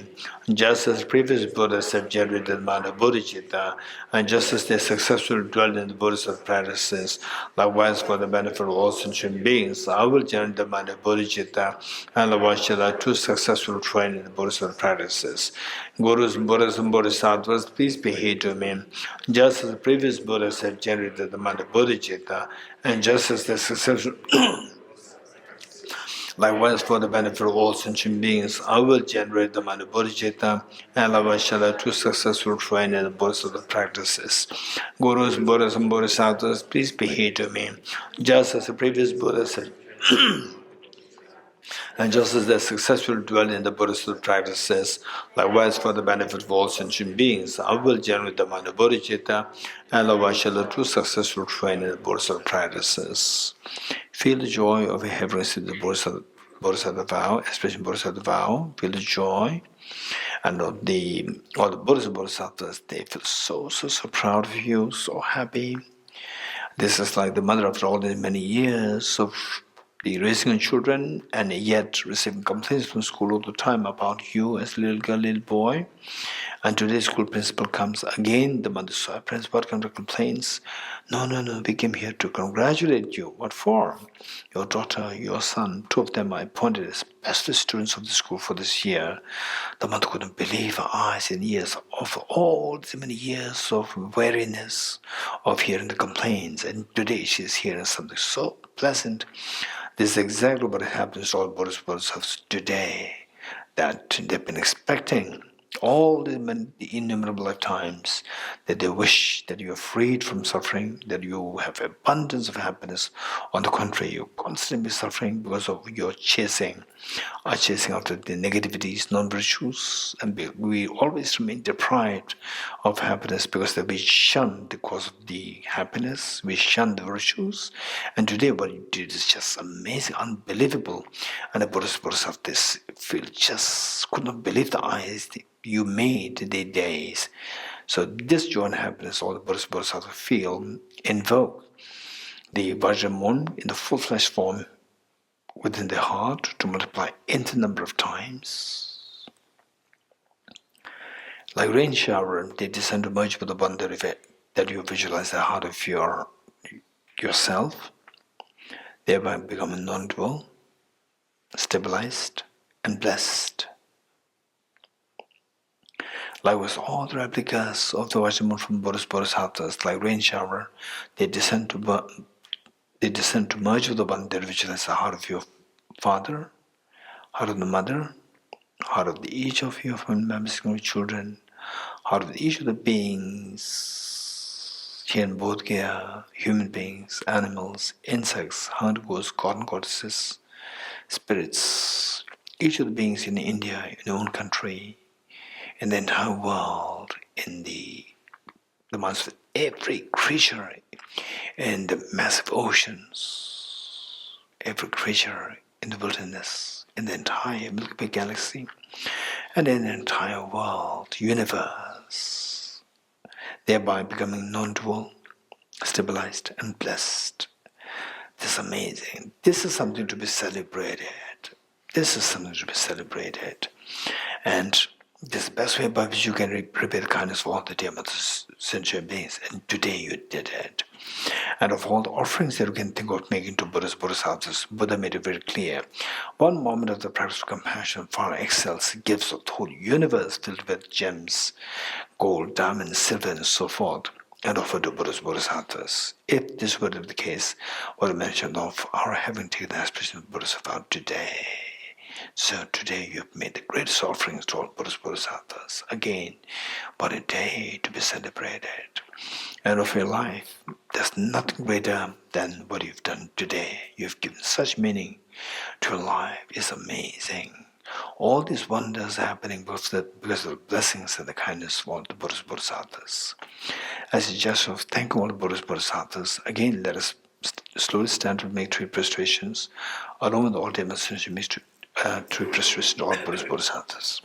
Just as previous Buddhas have generated the mind of Bodhicitta, and just as they successfully dwelled in the Bodhisattva practices, likewise for the benefit of all sentient beings, I will generate the mind of Bodhicitta, and likewise shall I too successfully train in the Bodhisattva practices. Gurus, Buddhas, and Bodhisattvas, please be here to me. Just as the previous Buddhas have generated the mind of Bodhicitta, and just as they successfully likewise, for the benefit of all sentient beings, I will generate the mind of Bodhicitta, and likewise shall I too successfully train in the Bodhisattva practices. Gurus, Buddhas, and Bodhisattvas, please be here to me. Just as the previous Buddhas have and just as they successfully dwell in the Buddhist practices, likewise for the benefit of all sentient beings, I will generate the mind of Bodhicitta, and likewise shall the true successful train in the Buddhist practices. Feel the joy of having received the Bodhisattva vow, especially Bodhisattva vow. Feel the joy, and all the Buddhist Bodhisattvas, they feel so proud of you, so happy. This is like the mother after all the many years of the raising children, and yet receiving complaints from school all the time about you as a little girl, little boy. And today's school principal comes again, the mother said, "Prince, what kind of complaints?" No, we came here to congratulate you. What for? Your daughter, your son, 2 of them are appointed as best students of the school for this year. The mother couldn't believe her eyes and ears of all these many years of weariness of hearing the complaints. And today she's hearing something so pleasant. This is exactly what happens to all Buddhist Bodhisattvas today, that they've been expecting all the innumerable lifetimes that they wish that you are freed from suffering, that you have abundance of happiness. On the contrary, you constantly suffering because of your chasing after the negativities, non-virtues, and we always remain deprived of happiness because that we shun the cause of the happiness, we shun the virtues. And today what you did is just amazing, unbelievable. And the Bodhisattvas feel just could not believe the eyes you made the days. So this joy and happiness all the Bodhisattvas feel invoke the Vajramon in the full-fledged form within the heart to multiply infinite number of times. Like rain shower, they descend to merge with the one that you visualize the heart of yourself, thereby becoming non-dual, stabilized, and blessed. Likewise, all the replicas of the Vajramon from Bodhisattvas, like rain shower, they descend to merge with the one that visualize the heart of your father, heart of the mother, heart of each of your family members, children, heart of each of the beings here in Bodhgaya, human beings, animals, insects, hunter ghosts, god and goddesses, spirits, each of the beings in India, in your own country, in the entire world, in the minds of every creature in the massive oceans, every creature in the wilderness, in the entire Milky Way galaxy, and in the entire world, universe, thereby becoming non-dual, stabilized, and blessed. This is amazing. This is something to be celebrated. This is something to be celebrated. And this is the best way by which you can repay the kindness of all the dear mothers, sentient beings. And today you did it. And of all the offerings that you can think of making to Buddhas, Bodhisattvas, Buddha made it very clear. One moment of the practice of compassion far excels gifts of the whole universe filled with gems, gold, diamonds, silver, and so forth, and offered to Buddhas, Bodhisattvas. If this were the case, what I mentioned of our having taken the aspiration of Buddhas about today. So today you have made the greatest offerings to all Buddhas, Bodhisattvas. Again, what a day to be celebrated. And of your life, there's nothing greater than what you've done today. You've given such meaning to your life. It's amazing. All these wonders are happening because of the blessings and the kindness of all the Buddhas, Bodhisattvas. As a gesture of thanking all the Buddhas, Bodhisattvas, again let us slowly stand and make 3 prostrations, along with all the messages you make 3 prostrations to all Buddhas, Bodhisattvas.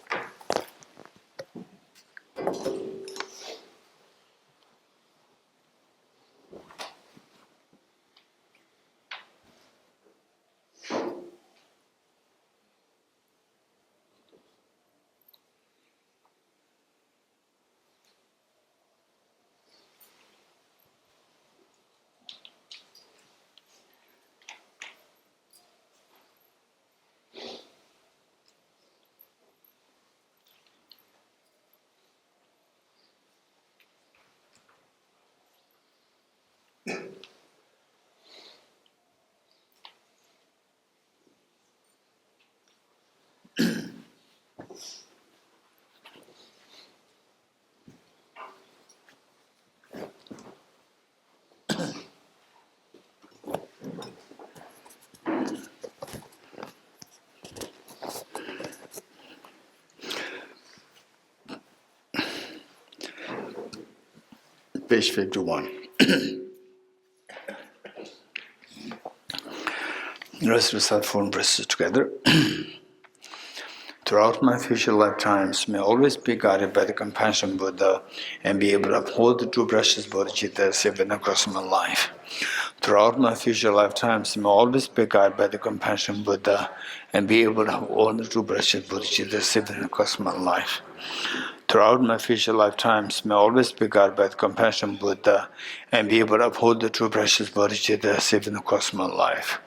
Page 51. Let's recite 4 verses together. Throughout my future lifetimes, may always be guided by the compassion Buddha and be able to uphold the true precious Bodhicitta even across my life. Throughout my future lifetimes, may always be guided by the compassion Buddha and be able to uphold the true precious Bodhicitta even across my life. Throughout my future lifetimes, may always be guided by the compassion Buddha and be able to uphold the true precious Bodhicitta even across my life.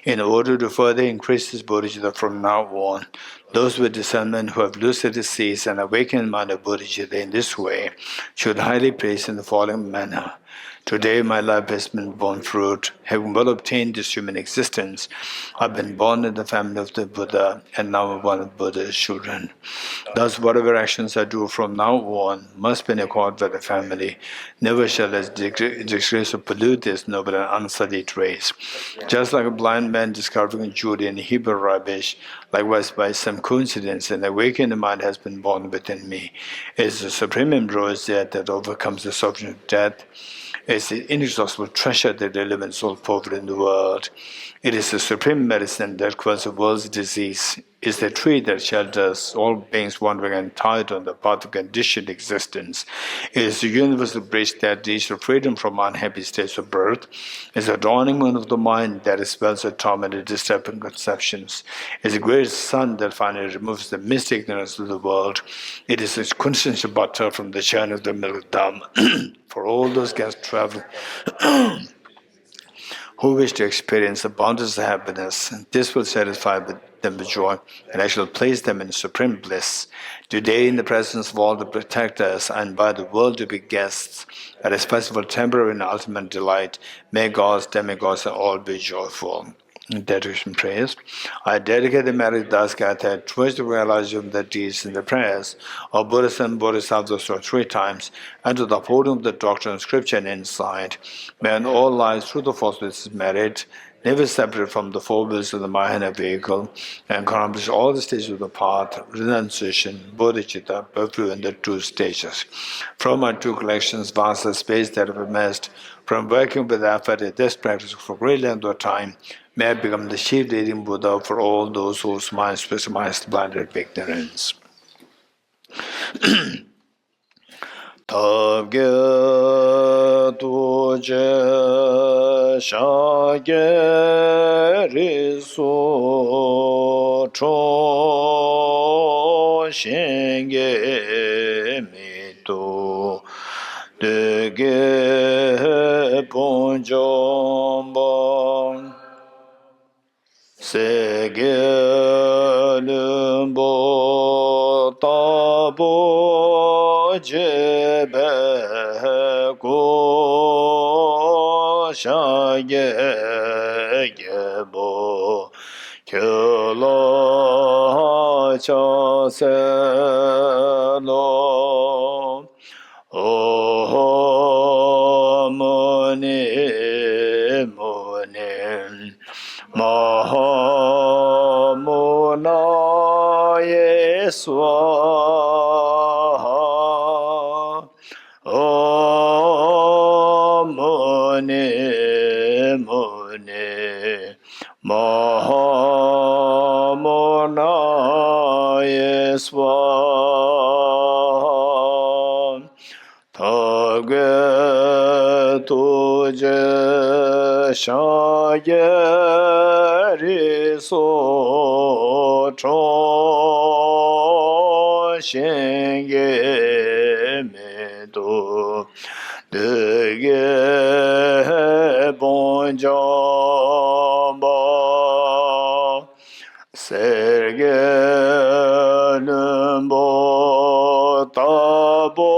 In order to further increase this Bodhicitta from now on, those with discernment who have lucidly seized and awakened mind of Bodhicitta in this way should highly praise in the following manner. Today my life has been borne fruit. Having well obtained this human existence, I've been born in the family of the Buddha, and now I'm one of Buddha's children. Thus, whatever actions I do from now on must be in accord with the family. Never shall I disgrace or pollute this noble and unsullied race. Just like a blind man discovering jewelry in Hebrew rubbish, likewise by some coincidence an awakened mind has been born within me. It is the supreme ambrosia that overcomes the suffering of death. It's the inexhaustible treasure that elements all poverty in the world. It is the supreme medicine that quells the world's disease. It's the tree that shelters all beings wandering and tied on the path of conditioned existence. It is the universal bridge that leads to freedom from unhappy states of birth. It's the dawning moon of the mind that expels the tormented, disturbing conceptions. It's the great sun that finally removes the mystic ignorance of the world. It is its quintessential butter from the churn of the milk dam. For all those guests traveling who wish to experience the boundless happiness, this will satisfy them with joy, and I shall place them in supreme bliss. Today, in the presence of all the protectors, I invite the world to be guests at a festival temporary and ultimate delight. May gods, demigods, and all be joyful. Dedication prayers. I dedicate the merit Das Gata towards the realization of the deeds and the prayers of Buddhists and Bodhisattvas for 3 times, and to the upholding of the doctrine of scripture and insight. May in all lives, through the force of this merit, never separate from the four wheels of the Mahayana vehicle, and accomplish all the stages of the path, renunciation, bodhicitta, birththrough, and the 2 stages. From my 2 collections, vast the space that I've amassed, from working with effort at this practice for great length of time, may I become the chief leading Buddha for all those whose minds specialized blinded with ignorance. Tabge tuje shage riso cho shenge mito dege ponjombo Segelumbo tabo jebe go shage gebo kyola chaselo oh mone Mahamuna Yeswaha Om Muni Muni Mahamuna Yeswaha Tage tuje shayeri so cho shenge medo dege bonjamba serge numbo tabo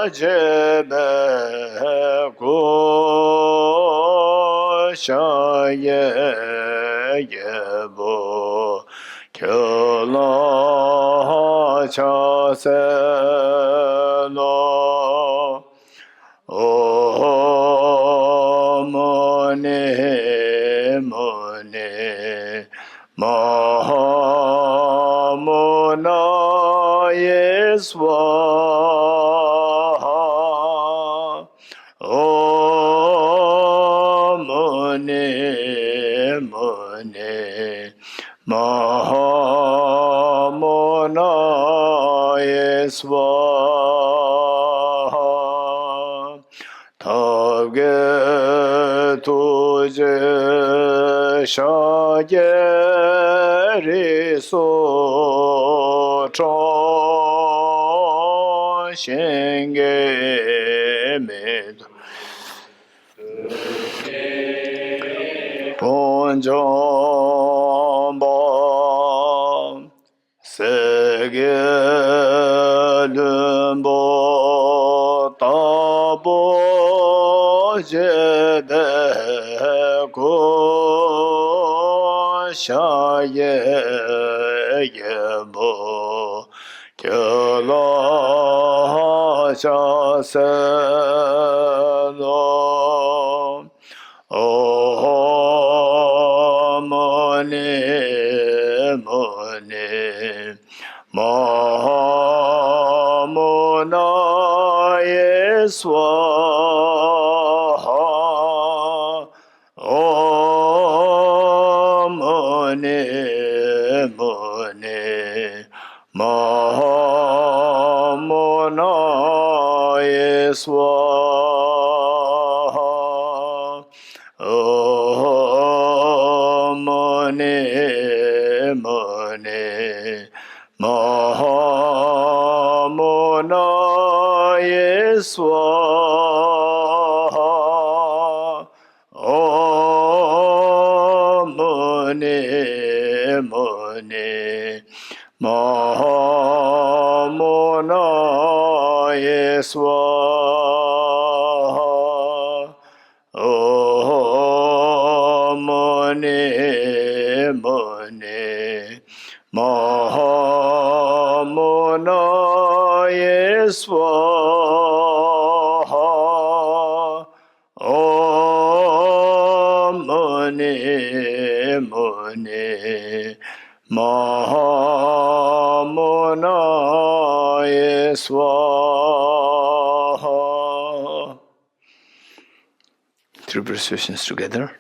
jebe go shaye yebo kyola chaselo om mone mone Mahamuna Yeswaha Om Muni Muni Mahamuna Yeswaha Tage tuje shageri so cho shenge med ponjomba segelumbo tabo de go sha ye ye bo ke la sha se lo o mo ne mo ne ma mo na ye swaha om mone mone Mahamona Swaha Om Mone Mone Mahamona Swaha Om Mone Mone Mahamona Swaha Om Mone Mone Mahamona Swaha Om Mone Mone Mahamona Swaha. Three precisions together.